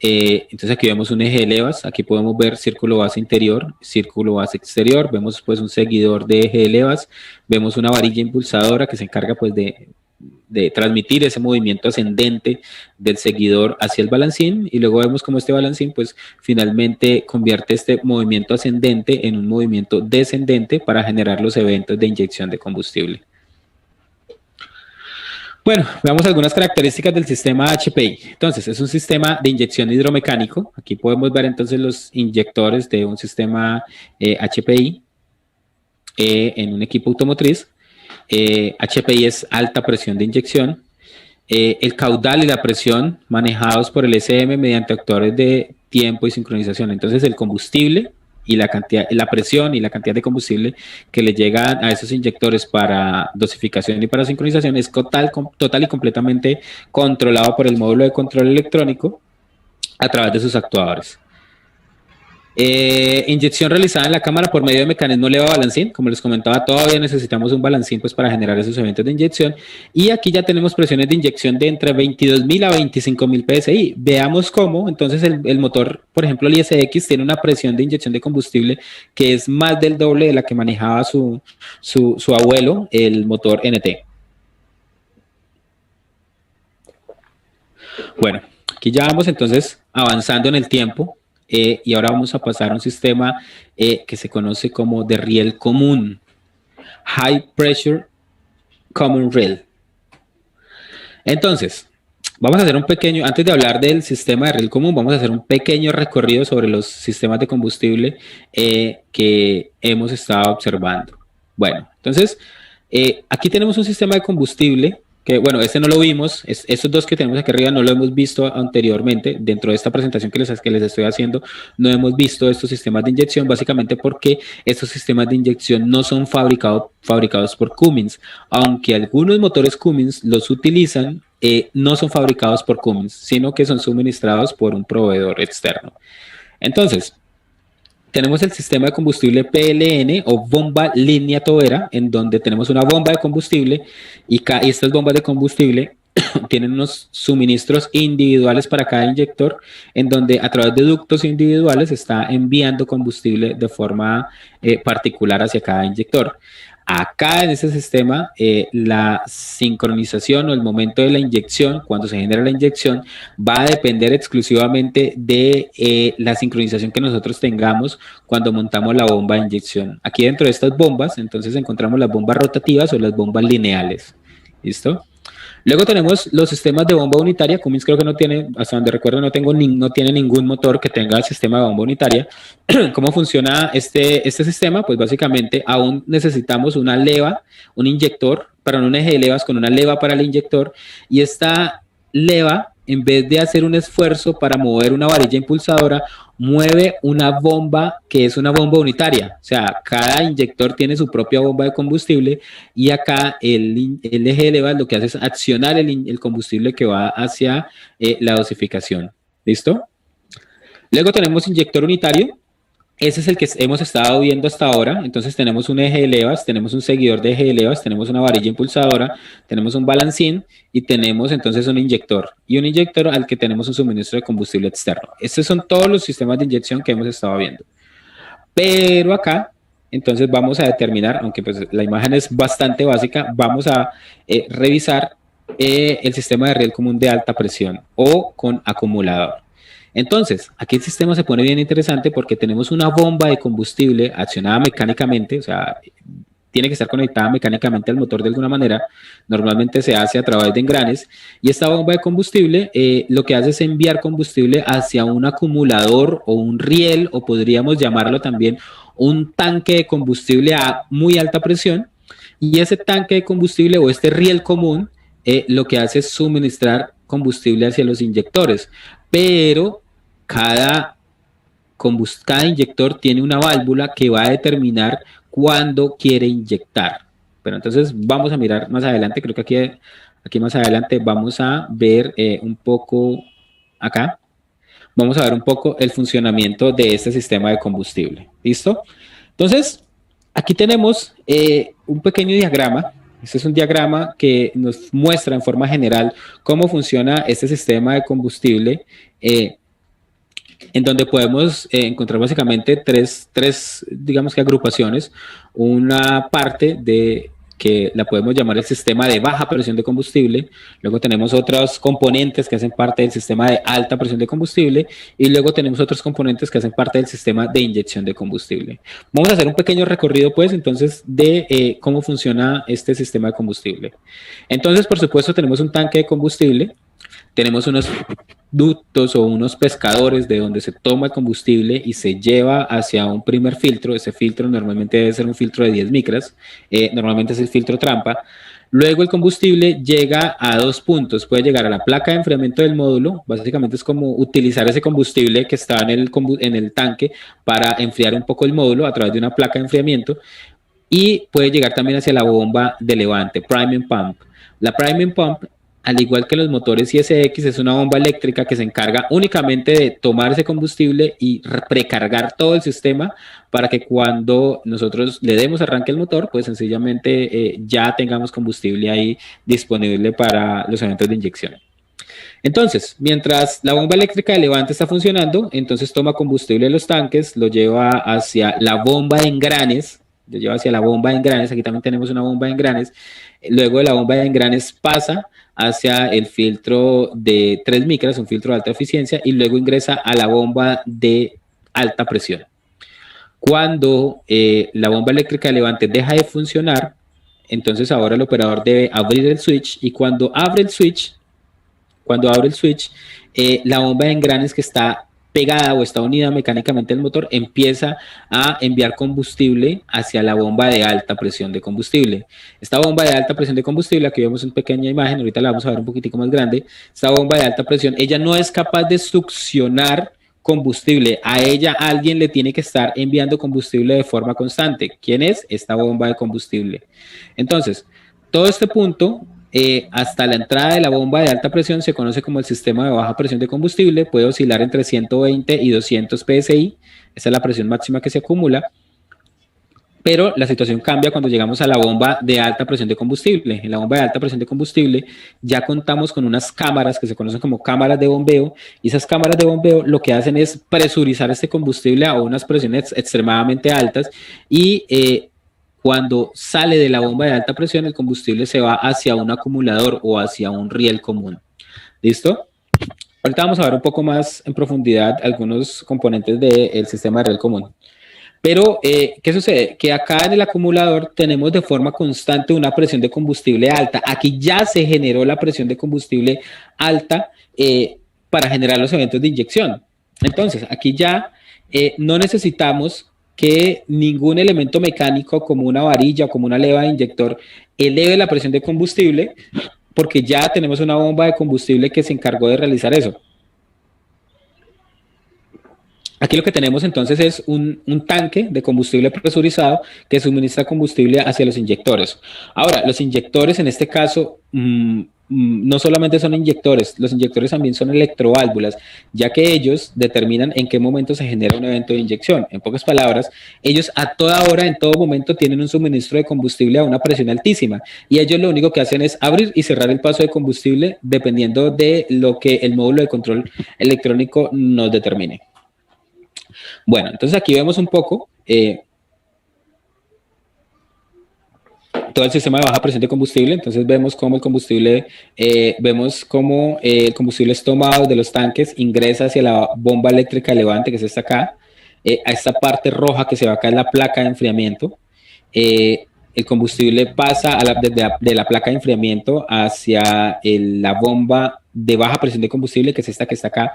Speaker 2: Entonces aquí vemos un eje de levas, aquí podemos ver círculo base interior, círculo base exterior, vemos pues un seguidor de eje de levas, vemos una varilla impulsadora que se encarga pues de transmitir ese movimiento ascendente del seguidor hacia el balancín, y luego vemos cómo este balancín pues finalmente convierte este movimiento ascendente en un movimiento descendente para generar los eventos de inyección de combustible. Bueno, veamos algunas características del sistema HPI. Entonces, es un sistema de inyección hidromecánico. Aquí podemos ver entonces los inyectores de un sistema HPI en un equipo automotriz. HPI es alta presión de inyección. El caudal y la presión manejados por el SM mediante actuadores de tiempo y sincronización. Entonces, el combustible y la presión y la cantidad de combustible que le llegan a esos inyectores para dosificación y para sincronización es total y completamente controlado por el módulo de control electrónico a través de sus actuadores. Inyección realizada en la cámara por medio de mecanismo leva balancín. Como les comentaba, todavía necesitamos un balancín pues, para generar esos eventos de inyección. Y aquí ya tenemos presiones de inyección de entre 22.000 a 25.000 PSI. Veamos cómo, entonces, el motor, por ejemplo, el ISX, tiene una presión de inyección de combustible que es más del doble de la que manejaba su abuelo, el motor NT. Bueno, aquí ya vamos entonces avanzando en el tiempo. Y ahora vamos a pasar a un sistema que se conoce como de riel común, High Pressure Common Riel. Entonces, vamos a hacer un pequeño, antes de hablar del sistema de riel común, vamos a hacer un pequeño recorrido sobre los sistemas de combustible que hemos estado observando. Bueno, entonces, aquí tenemos un sistema de combustible que bueno, este no lo vimos, estos dos que tenemos aquí arriba no lo hemos visto anteriormente, dentro de esta presentación que les estoy haciendo, no hemos visto estos sistemas de inyección, básicamente porque estos sistemas de inyección no son fabricados por Cummins, aunque algunos motores Cummins los utilizan, no son fabricados por Cummins, sino que son suministrados por un proveedor externo. Entonces, tenemos el sistema de combustible PLN o bomba línea tobera, en donde tenemos una bomba de combustible y estas bombas de combustible tienen unos suministros individuales para cada inyector, en donde a través de ductos individuales está enviando combustible de forma particular hacia cada inyector. Acá en este sistema, la sincronización o el momento de la inyección, cuando se genera la inyección, va a depender exclusivamente de la sincronización que nosotros tengamos cuando montamos la bomba de inyección. Aquí dentro de estas bombas, entonces encontramos las bombas rotativas o las bombas lineales. ¿Listo? Luego tenemos los sistemas de bomba unitaria. Cummins creo que no tiene, hasta donde recuerdo, no tiene ningún motor que tenga el sistema de bomba unitaria. ¿Cómo funciona este sistema? Pues básicamente aún necesitamos una leva, un inyector, para un eje de levas con una leva para el inyector, y esta leva, en vez de hacer un esfuerzo para mover una varilla impulsadora, mueve una bomba que es una bomba unitaria. O sea, cada inyector tiene su propia bomba de combustible y acá el eje de levas lo que hace es accionar el combustible que va hacia la dosificación. ¿Listo? Luego tenemos inyector unitario. Ese es el que hemos estado viendo hasta ahora. Entonces tenemos un eje de levas, tenemos un seguidor de eje de levas, tenemos una varilla impulsadora, tenemos un balancín y tenemos entonces un inyector. Y un inyector al que tenemos un suministro de combustible externo. Estos son todos los sistemas de inyección que hemos estado viendo. Pero acá, entonces vamos a determinar, aunque pues la imagen es bastante básica, vamos a revisar el sistema de riel común de alta presión o con acumulador. Entonces, aquí el sistema se pone bien interesante porque tenemos una bomba de combustible accionada mecánicamente, o sea, tiene que estar conectada mecánicamente al motor de alguna manera, normalmente se hace a través de engranes, y esta bomba de combustible lo que hace es enviar combustible hacia un acumulador o un riel, o podríamos llamarlo también un tanque de combustible a muy alta presión, y ese tanque de combustible o este riel común lo que hace es suministrar combustible hacia los inyectores, pero cada inyector tiene una válvula que va a determinar cuándo quiere inyectar. Pero entonces vamos a mirar más adelante, creo que aquí más adelante vamos a ver un poco acá, vamos a ver un poco el funcionamiento de este sistema de combustible. ¿Listo? Entonces, aquí tenemos un pequeño diagrama. Este es un diagrama que nos muestra en forma general cómo funciona este sistema de combustible, en donde podemos encontrar básicamente tres, digamos que agrupaciones. Una parte que la podemos llamar el sistema de baja presión de combustible, luego tenemos otros componentes que hacen parte del sistema de alta presión de combustible, y luego tenemos otros componentes que hacen parte del sistema de inyección de combustible. Vamos a hacer un pequeño recorrido, pues, entonces, de cómo funciona este sistema de combustible. Entonces, por supuesto, tenemos un tanque de combustible, tenemos unos ductos o unos pescadores de donde se toma el combustible y se lleva hacia un primer filtro. Ese filtro normalmente debe ser un filtro de 10 micras, normalmente es el filtro trampa. Luego el combustible llega a dos puntos, puede llegar a la placa de enfriamiento del módulo, básicamente es como utilizar ese combustible que está en el tanque para enfriar un poco el módulo a través de una placa de enfriamiento, y puede llegar también hacia la bomba de levante, priming pump. La priming pump, al igual que los motores ISX, es una bomba eléctrica que se encarga únicamente de tomar ese combustible y precargar todo el sistema para que cuando nosotros le demos arranque al motor, pues sencillamente ya tengamos combustible ahí disponible para los eventos de inyección. Entonces, mientras la bomba eléctrica de levante está funcionando, entonces toma combustible de los tanques, lo lleva hacia la bomba de engranes, aquí también tenemos una bomba de engranes. Luego de la bomba de engranes pasa hacia el filtro de 3 micras, un filtro de alta eficiencia, y luego ingresa a la bomba de alta presión. Cuando la bomba eléctrica de levante deja de funcionar, entonces ahora el operador debe abrir el switch, y cuando abre el switch, la bomba de engranes que está pegada o está unida mecánicamente al motor, empieza a enviar combustible hacia la bomba de alta presión de combustible. Esta bomba de alta presión de combustible, aquí vemos una pequeña imagen, ahorita la vamos a ver un poquitico más grande. Esta bomba de alta presión, ella no es capaz de succionar combustible. A ella alguien le tiene que estar enviando combustible de forma constante. ¿Quién es? Esta bomba de combustible. Entonces, todo este punto, hasta la entrada de la bomba de alta presión, se conoce como el sistema de baja presión de combustible. Puede oscilar entre 120 y 200 psi. Esa es la presión máxima que se acumula. Pero la situación cambia cuando llegamos a la bomba de alta presión de combustible. En la bomba de alta presión de combustible ya contamos con unas cámaras que se conocen como cámaras de bombeo, y esas cámaras de bombeo lo que hacen es presurizar este combustible a unas presiones extremadamente altas, y cuando sale de la bomba de alta presión el combustible se va hacia un acumulador o hacia un riel común. ¿Listo? Ahorita vamos a ver un poco más en profundidad algunos componentes del sistema de riel común. Pero, ¿qué sucede? Que acá en el acumulador tenemos de forma constante una presión de combustible alta. Aquí ya se generó la presión de combustible alta para generar los eventos de inyección. Entonces, aquí ya no necesitamos que ningún elemento mecánico como una varilla o como una leva de inyector eleve la presión de combustible, porque ya tenemos una bomba de combustible que se encargó de realizar eso. Aquí lo que tenemos entonces es un tanque de combustible presurizado que suministra combustible hacia los inyectores. Ahora, los inyectores en este caso no solamente son inyectores, los inyectores también son electroválvulas, ya que ellos determinan en qué momento se genera un evento de inyección. En pocas palabras, ellos a toda hora, en todo momento, tienen un suministro de combustible a una presión altísima, y ellos lo único que hacen es abrir y cerrar el paso de combustible dependiendo de lo que el módulo de control electrónico nos determine. Bueno, entonces aquí vemos un poco todo el sistema de baja presión de combustible. Entonces vemos cómo el combustible, es tomado de los tanques, ingresa hacia la bomba eléctrica elevante, que es esta acá, a esta parte roja que se va acá en la placa de enfriamiento. El combustible pasa de la placa de enfriamiento hacia la bomba de baja presión de combustible, que es esta que está acá.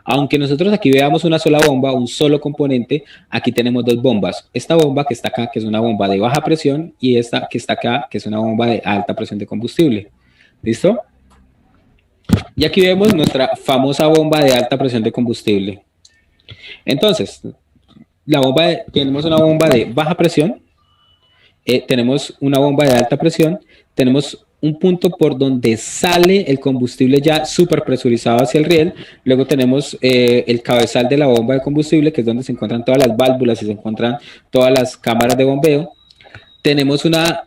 Speaker 2: Aunque nosotros aquí veamos una sola bomba, un solo componente, aquí tenemos dos bombas. Esta bomba que está acá, que es una bomba de baja presión, y esta que está acá, que es una bomba de alta presión de combustible. ¿Listo? Y aquí vemos nuestra famosa bomba de alta presión de combustible. Entonces, tenemos una bomba de baja presión, tenemos una bomba de alta presión, tenemos un punto por donde sale el combustible ya súper presurizado hacia el riel. Luego tenemos el cabezal de la bomba de combustible, que es donde se encuentran todas las válvulas y se encuentran todas las cámaras de bombeo. Tenemos una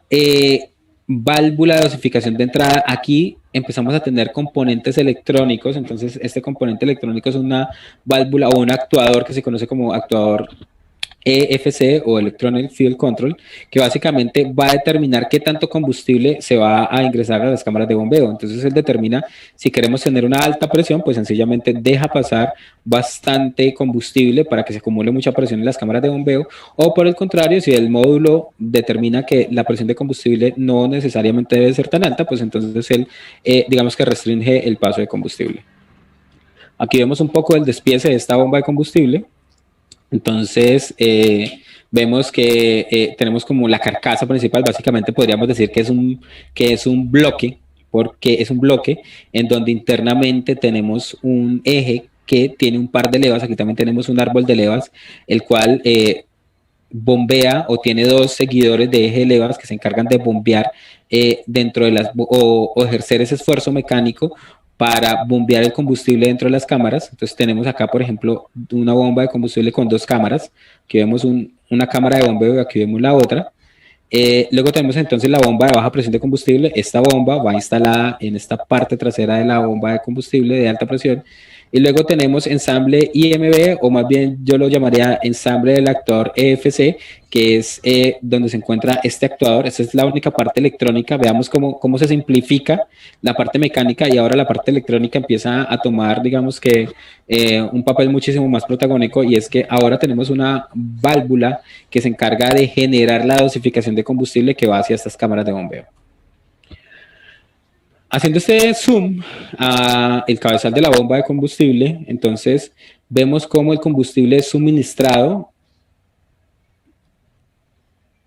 Speaker 2: válvula de dosificación de entrada. Aquí empezamos a tener componentes electrónicos. Entonces, este componente electrónico es una válvula o un actuador que se conoce como actuador EFC o Electronic Field Control, que básicamente va a determinar qué tanto combustible se va a ingresar a las cámaras de bombeo. Entonces él determina si queremos tener una alta presión, pues sencillamente deja pasar bastante combustible para que se acumule mucha presión en las cámaras de bombeo, o por el contrario, si el módulo determina que la presión de combustible no necesariamente debe ser tan alta, pues entonces él digamos que restringe el paso de combustible. Aquí vemos un poco el despiece de esta bomba de combustible. Entonces, vemos que tenemos como la carcasa principal. Básicamente podríamos decir que es un bloque, porque es un bloque en donde internamente tenemos un eje que tiene un par de levas. Aquí también tenemos un árbol de levas, el cual bombea o tiene dos seguidores de eje de levas que se encargan de bombear dentro de o ejercer ese esfuerzo mecánico para bombear el combustible dentro de las cámaras. Entonces tenemos acá, por ejemplo, una bomba de combustible con dos cámaras. Aquí vemos una cámara de bombeo y aquí vemos la otra. Luego tenemos entonces la bomba de baja presión de combustible. Esta bomba va instalada en esta parte trasera de la bomba de combustible de alta presión. Y luego tenemos ensamble IMB, o más bien yo lo llamaría ensamble del actuador EFC, que es donde se encuentra este actuador. Esta es la única parte electrónica. Veamos cómo se simplifica la parte mecánica y ahora la parte electrónica empieza a tomar, digamos que, un papel muchísimo más protagónico, y es que ahora tenemos una válvula que se encarga de generar la dosificación de combustible que va hacia estas cámaras de bombeo. Haciendo este zoom a el cabezal de la bomba de combustible, entonces vemos cómo el combustible es suministrado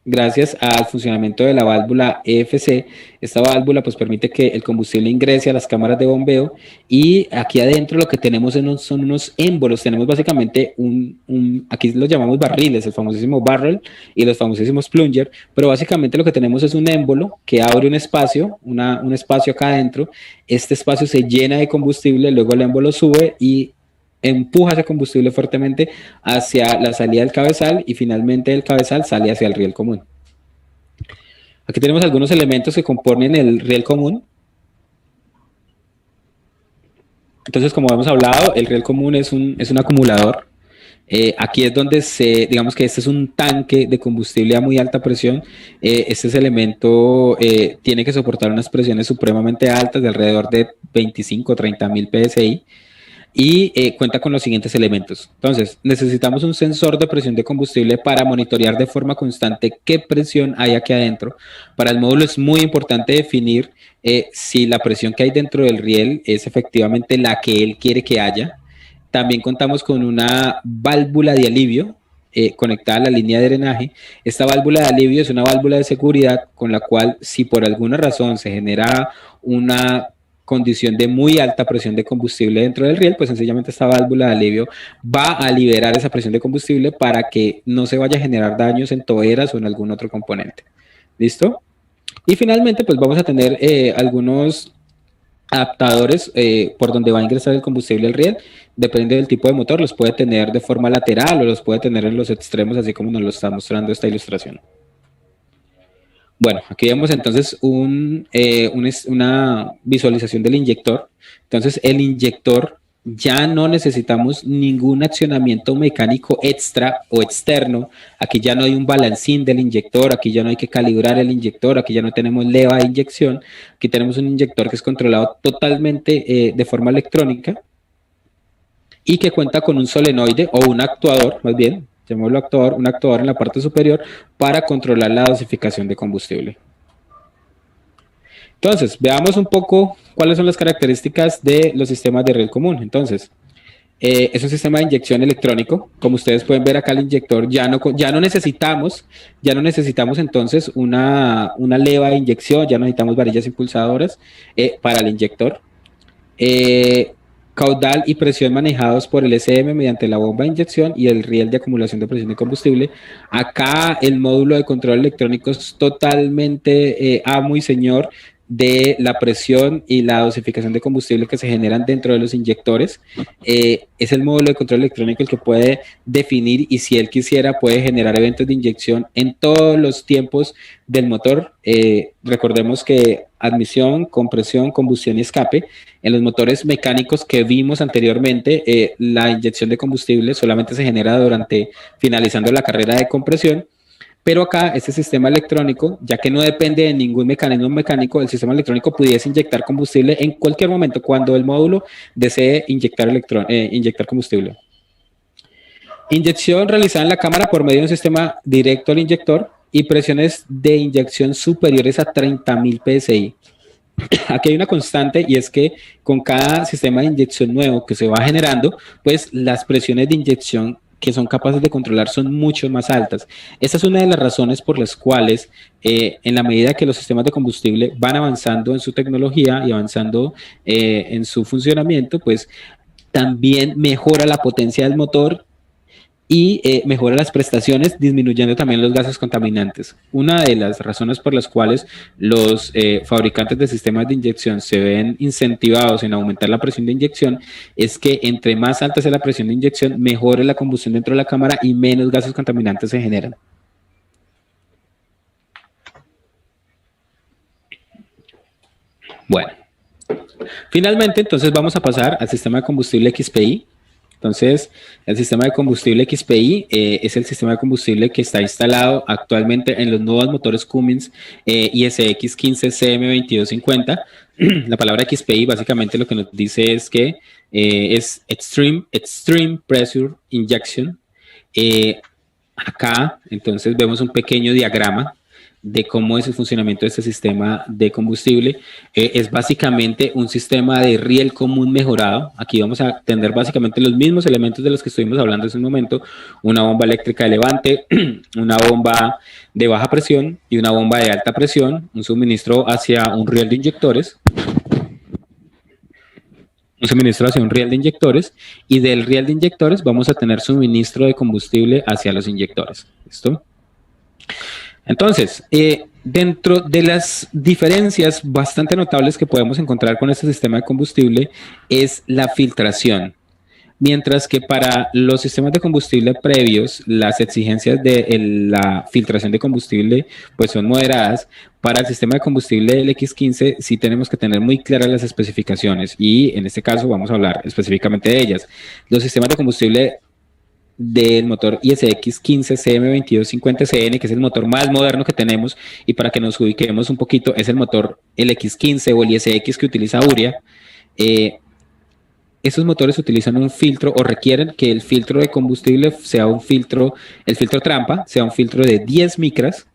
Speaker 2: gracias al funcionamiento de la válvula EFC. Esta válvula pues permite que el combustible ingrese a las cámaras de bombeo, y aquí adentro lo que tenemos son unos émbolos. Tenemos básicamente aquí los llamamos barriles, el famosísimo barrel y los famosísimos plunger, pero básicamente lo que tenemos es un émbolo que abre un espacio, un espacio acá adentro. Este espacio se llena de combustible, luego el émbolo sube y empuja ese combustible fuertemente hacia la salida del cabezal, y finalmente el cabezal sale hacia el riel común. Aquí tenemos algunos elementos que componen el riel común. Entonces, como hemos hablado, el riel común es un acumulador. Aquí es donde digamos que este es un tanque de combustible a muy alta presión. Este elemento tiene que soportar unas presiones supremamente altas de alrededor de 25 o 30 mil PSI. Y cuenta con los siguientes elementos. Entonces, necesitamos un sensor de presión de combustible para monitorear de forma constante qué presión hay aquí adentro. Para el módulo es muy importante definir si la presión que hay dentro del riel es efectivamente la que él quiere que haya. También contamos con una válvula de alivio conectada a la línea de drenaje. Esta válvula de alivio es una válvula de seguridad con la cual, si por alguna razón se genera una condición de muy alta presión de combustible dentro del riel, pues sencillamente esta válvula de alivio va a liberar esa presión de combustible para que no se vaya a generar daños en toberas o en algún otro componente. ¿Listo? Y finalmente, pues vamos a tener algunos adaptadores por donde va a ingresar el combustible al riel. Depende del tipo de motor, los puede tener de forma lateral o los puede tener en los extremos, así como nos lo está mostrando esta ilustración. Bueno, aquí vemos entonces una visualización del inyector. Entonces, el inyector ya no necesitamos ningún accionamiento mecánico extra o externo. Aquí ya no hay un balancín del inyector, aquí ya no hay que calibrar el inyector, aquí ya no tenemos leva de inyección. Aquí tenemos un inyector que es controlado totalmente de forma electrónica y que cuenta con un solenoide o un actuador, más bien, llamémoslo actuador, un actuador en la parte superior para controlar la dosificación de combustible. Entonces, veamos un poco cuáles son las características de los sistemas de riel común. Entonces, es un sistema de inyección electrónico. Como ustedes pueden ver acá, el inyector ya no necesitamos entonces una leva de inyección, ya no necesitamos varillas impulsadoras para el inyector. Caudal y presión manejados por el SM mediante la bomba de inyección y el riel de acumulación de presión de combustible. Acá el módulo de control electrónico es totalmente amo y señor de la presión y la dosificación de combustible que se generan dentro de los inyectores. Es el módulo de control electrónico el que puede definir, y si él quisiera puede generar eventos de inyección en todos los tiempos del motor. Recordemos que admisión, compresión, combustión y escape. En los motores mecánicos que vimos anteriormente, la inyección de combustible solamente se genera finalizando la carrera de compresión. Pero acá, este sistema electrónico, ya que no depende de ningún mecanismo mecánico, el sistema electrónico pudiese inyectar combustible en cualquier momento cuando el módulo desee inyectar combustible. Inyección realizada en la cámara por medio de un sistema directo al inyector y presiones de inyección superiores a 30.000 PSI. Aquí hay una constante, y es que con cada sistema de inyección nuevo que se va generando, pues las presiones de inyección que son capaces de controlar son mucho más altas. Esta es una de las razones por las cuales en la medida que los sistemas de combustible van avanzando en su tecnología y avanzando en su funcionamiento, pues también mejora la potencia del motor y mejora las prestaciones, disminuyendo también los gases contaminantes. Una de las razones por las cuales los fabricantes de sistemas de inyección se ven incentivados en aumentar la presión de inyección es que entre más alta sea la presión de inyección, mejore la combustión dentro de la cámara y menos gases contaminantes se generan. Bueno, finalmente entonces vamos a pasar al sistema de combustible XPI. Entonces, el sistema de combustible XPI es el sistema de combustible que está instalado actualmente en los nuevos motores Cummins ISX 15 CM2250. La palabra XPI básicamente lo que nos dice es que es Extreme Pressure Injection. Acá, entonces, vemos un pequeño diagrama de cómo es el funcionamiento de este sistema de combustible. Es básicamente un sistema de riel común mejorado. Aquí vamos a tener básicamente los mismos elementos de los que estuvimos hablando hace un momento: una bomba eléctrica de levante, una bomba de baja presión y una bomba de alta presión, un suministro hacia un riel de inyectores. Y del riel de inyectores vamos a tener suministro de combustible hacia los inyectores. ¿Listo? Entonces, dentro de las diferencias bastante notables que podemos encontrar con este sistema de combustible es la filtración. Mientras que para los sistemas de combustible previos, las exigencias de la filtración de combustible pues son moderadas, para el sistema de combustible del X15 sí tenemos que tener muy claras las especificaciones, y en este caso vamos a hablar específicamente de ellas. Los sistemas de combustible del motor ISX 15 CM2250CN, que es el motor más moderno que tenemos, y para que nos ubiquemos un poquito, es el motor el X15 o el ISX que utiliza Uria. Esos motores utilizan un filtro, o requieren que el filtro de combustible sea un filtro, el filtro trampa sea un filtro de 10 micras,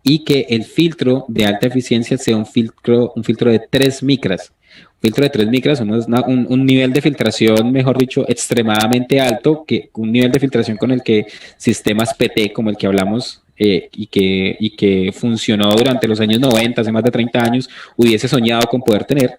Speaker 2: y que el filtro de alta eficiencia sea un filtro de 3 micras. Un filtro de 3 micras es un nivel de filtración, mejor dicho, extremadamente alto, que un nivel de filtración con el que sistemas PT, como el que hablamos, y que funcionó durante los años 90, hace más de 30 años, hubiese soñado con poder tener.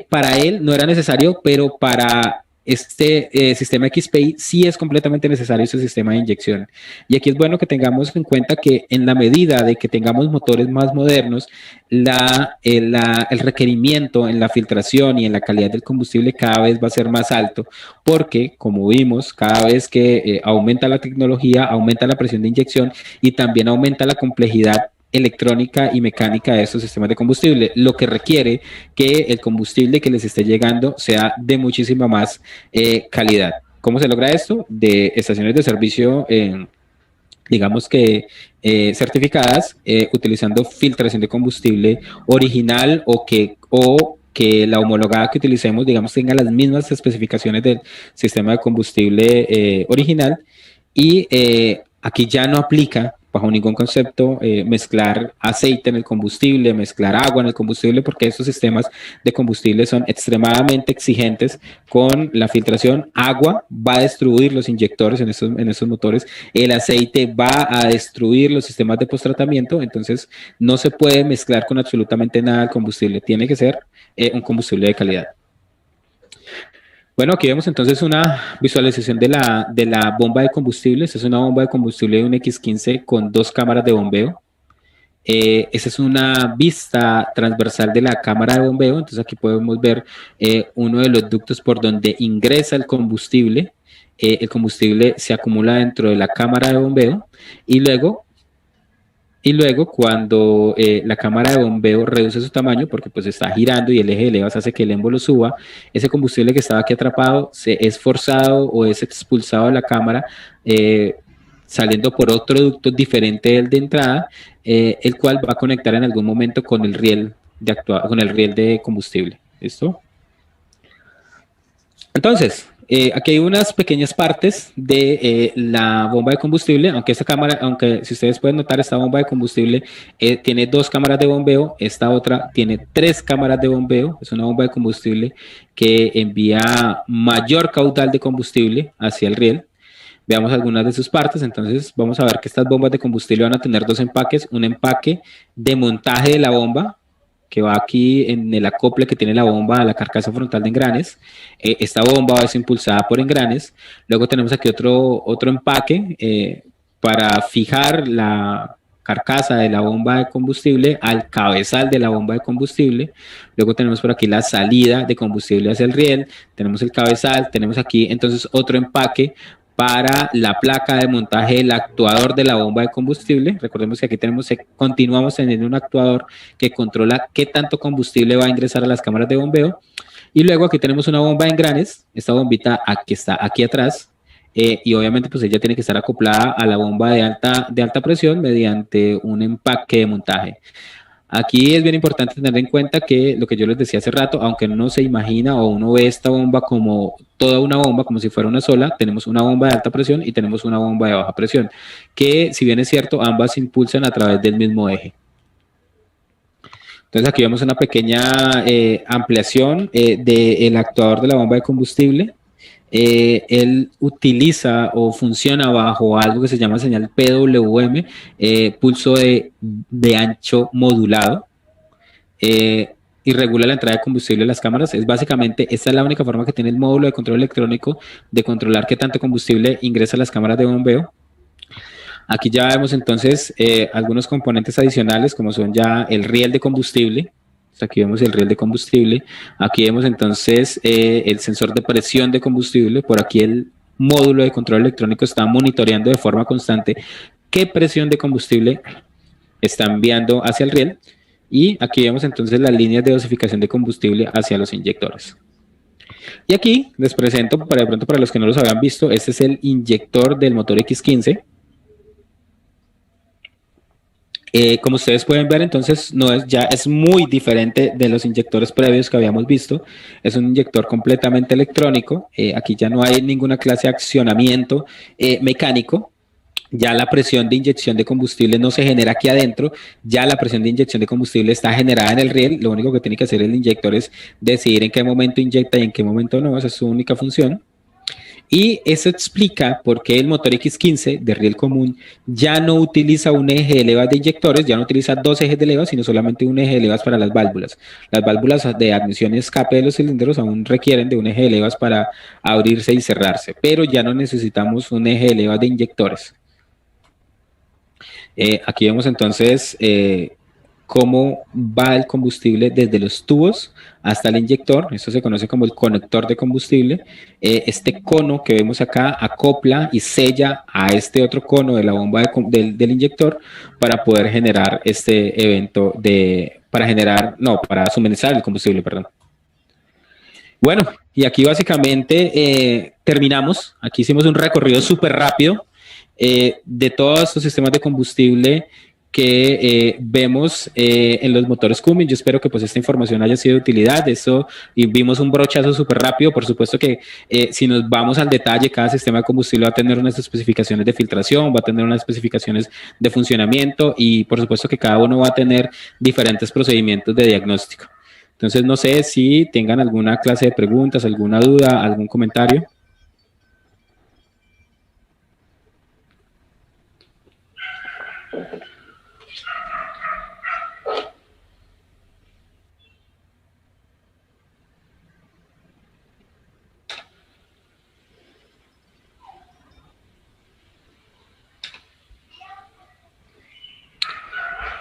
Speaker 2: Para él no era necesario, pero para este sistema XPI sí es completamente necesario ese sistema de inyección. Y aquí es bueno que tengamos en cuenta que en la medida de que tengamos motores más modernos, el requerimiento en la filtración y en la calidad del combustible cada vez va a ser más alto, porque como vimos, cada vez que aumenta la tecnología, aumenta la presión de inyección y también aumenta la complejidad electrónica y mecánica de estos sistemas de combustible, lo que requiere que el combustible que les esté llegando sea de muchísima más calidad. ¿Cómo se logra esto? De estaciones de servicio, digamos que certificadas, utilizando filtración de combustible original, o que la homologada que utilicemos, digamos, tenga las mismas especificaciones del sistema de combustible original. Y aquí ya no aplica bajo ningún concepto mezclar aceite en el combustible, mezclar agua en el combustible, porque estos sistemas de combustible son extremadamente exigentes con la filtración. Agua va a destruir los inyectores en estos motores, el aceite va a destruir los sistemas de posttratamiento, entonces no se puede mezclar con absolutamente nada el combustible, tiene que ser un combustible de calidad. Bueno, aquí vemos entonces una visualización de la bomba de combustible. Esta es una bomba de combustible de un X15 con 2 cámaras de bombeo. Esta es una vista transversal de la cámara de bombeo. Entonces aquí podemos ver uno de los ductos por donde ingresa el combustible. El combustible se acumula dentro de la cámara de bombeo, y luego cuando la cámara de bombeo reduce su tamaño, porque pues está girando y el eje de levas hace que el émbolo suba, ese combustible que estaba aquí atrapado es forzado o es expulsado de la cámara, saliendo por otro ducto diferente del de entrada, el cual va a conectar en algún momento con el riel de combustible. ¿Listo? Entonces, aquí hay unas pequeñas partes de la bomba de combustible, aunque si ustedes pueden notar, esta bomba de combustible tiene 2 cámaras de bombeo, esta otra tiene 3 cámaras de bombeo. Es una bomba de combustible que envía mayor caudal de combustible hacia el riel. Veamos algunas de sus partes. Entonces vamos a ver que estas bombas de combustible van a tener 2 empaques, un empaque de montaje de la bomba, que va aquí en el acople que tiene la bomba a la carcasa frontal de engranes. Esta bomba va a ser impulsada por engranes. Luego tenemos aquí otro empaque para fijar la carcasa de la bomba de combustible al cabezal de la bomba de combustible. Luego tenemos por aquí la salida de combustible hacia el riel, tenemos el cabezal, tenemos aquí entonces otro empaque para la placa de montaje del actuador de la bomba de combustible. Recordemos que aquí continuamos teniendo un actuador que controla qué tanto combustible va a ingresar a las cámaras de bombeo. Y luego aquí tenemos una bomba de engranes, esta bombita que está aquí atrás, y obviamente pues ella tiene que estar acoplada a la bomba de alta presión mediante un empaque de montaje. Aquí es bien importante tener en cuenta que lo que yo les decía hace rato, aunque uno se imagina o uno ve esta bomba como toda una bomba, como si fuera una sola, tenemos una bomba de alta presión y tenemos una bomba de baja presión, que si bien es cierto, ambas se impulsan a través del mismo eje. Entonces aquí vemos una pequeña ampliación del actuador de la bomba de combustible. Él utiliza o funciona bajo algo que se llama señal PWM, pulso de ancho modulado, y regula la entrada de combustible a las cámaras. Es básicamente, esta es la única forma que tiene el módulo de control electrónico de controlar qué tanto combustible ingresa a las cámaras de bombeo. Aquí ya vemos entonces algunos componentes adicionales, como son ya el riel de combustible. Aquí vemos el riel de combustible. Aquí vemos entonces el sensor de presión de combustible. Por aquí el módulo de control electrónico está monitoreando de forma constante qué presión de combustible está enviando hacia el riel. Y aquí vemos entonces las líneas de dosificación de combustible hacia los inyectores. Y aquí les presento, de pronto para los que no los habían visto, este es el inyector del motor X15. Como ustedes pueden ver, entonces ya es muy diferente de los inyectores previos que habíamos visto. Es un inyector completamente electrónico. Aquí ya no hay ninguna clase de accionamiento mecánico. Ya la presión de inyección de combustible no se genera aquí adentro, ya la presión de inyección de combustible está generada en el riel. Lo único que tiene que hacer el inyector es decidir en qué momento inyecta y en qué momento no. Esa es su única función. Y eso explica por qué el motor X15 de riel común ya no utiliza un eje de levas de inyectores, ya no utiliza dos ejes de levas, sino solamente un eje de levas para las válvulas. Las válvulas de admisión y escape de los cilindros aún requieren de un eje de levas para abrirse y cerrarse, pero ya no necesitamos un eje de levas de inyectores. Aquí vemos entonces cómo va el combustible desde los tubos hasta el inyector. Esto se conoce como el conector de combustible. Este cono que vemos acá acopla y sella a este otro cono de la bomba del inyector para poder generar este evento para suministrar el combustible, perdón. Bueno, y aquí básicamente terminamos. Aquí hicimos un recorrido súper rápido de todos estos sistemas de combustible que vemos en los motores Cummins. Yo espero que pues esta información haya sido de utilidad. Y vimos un brochazo súper rápido. Por supuesto que si nos vamos al detalle, cada sistema de combustible va a tener unas especificaciones de filtración, va a tener unas especificaciones de funcionamiento y por supuesto que cada uno va a tener diferentes procedimientos de diagnóstico. Entonces no sé si tengan alguna clase de preguntas, alguna duda, algún comentario.